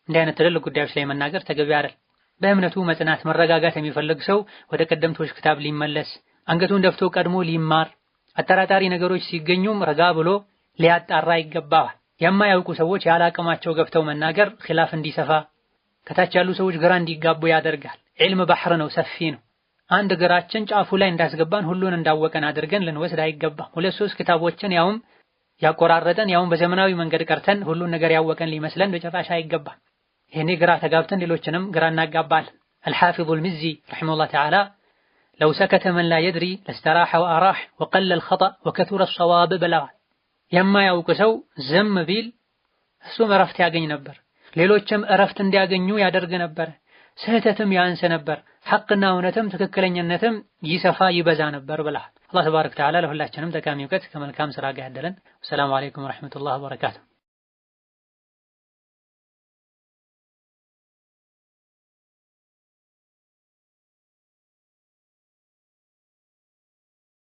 እንዲህ አይነት ትልልቅ ጉዳዮች ላይ መናገር ተገቢ አይደል በእምነቱ መጽናት መረጋጋት የሚፈልግ ሰው ወደ ቀደምቶች ክታብ ሊመለስ አንገቱን ደፍቶ ቀድሞ ሊማር አጠራጣሪ ነገሮች ሲገኙም ረጋ ብሎ ሊያጣራ ይገባዋል የማያውቁ ሰዎች ያለ አቅማቸው ገብተው መናገር ኺላፍ እንዲሰፋ ከታች ያሉ ሰዎች ግራ እንዲጋቡ ያደርጋል ዒልም ባህር ነው ሰፊ ነው አንድ ግራችን ጫፉ ላይ እንዳስገባን ሁሉን እንዳወቀን አድርገን ልንወስድ አይገባም ሁለት ሶስት ክታቦችን ያውም ያቆራረጠን ያውም በዘመናዊ መንገድ ቀርተን ሁሉን ነገር ያወቀን ሊመስለን በጭራሽ አይገባም ይሄኔ ግራ ተጋብተን ሌሎችንም ግራ እናጋባለን الحافظ المزي رحمه الله تعالى لو سكت من لا يدري لاستراح وأراح وقل الخطأ وكثر الصواب بلغ የማያውቅ ሰው ዝም ቢል እሱም እረፍት ያገኝ ነበር ሌሎችም እረፍት እንዲያገኙ ያደርግ ነበር ስህተትም ያንስ ነበር ሐቅና እውነትም ትክክለኛነትም ይሰፋ ይበዛ ነበር ብለዋል አላህ ተባረከ ወተዓላ ለሁላችንም ጠቃሚ እውቀት ከመልካም ስራ ጋር ያደለን ሰላም አለይኩም ወራህመቱላሂ ወበረካቱ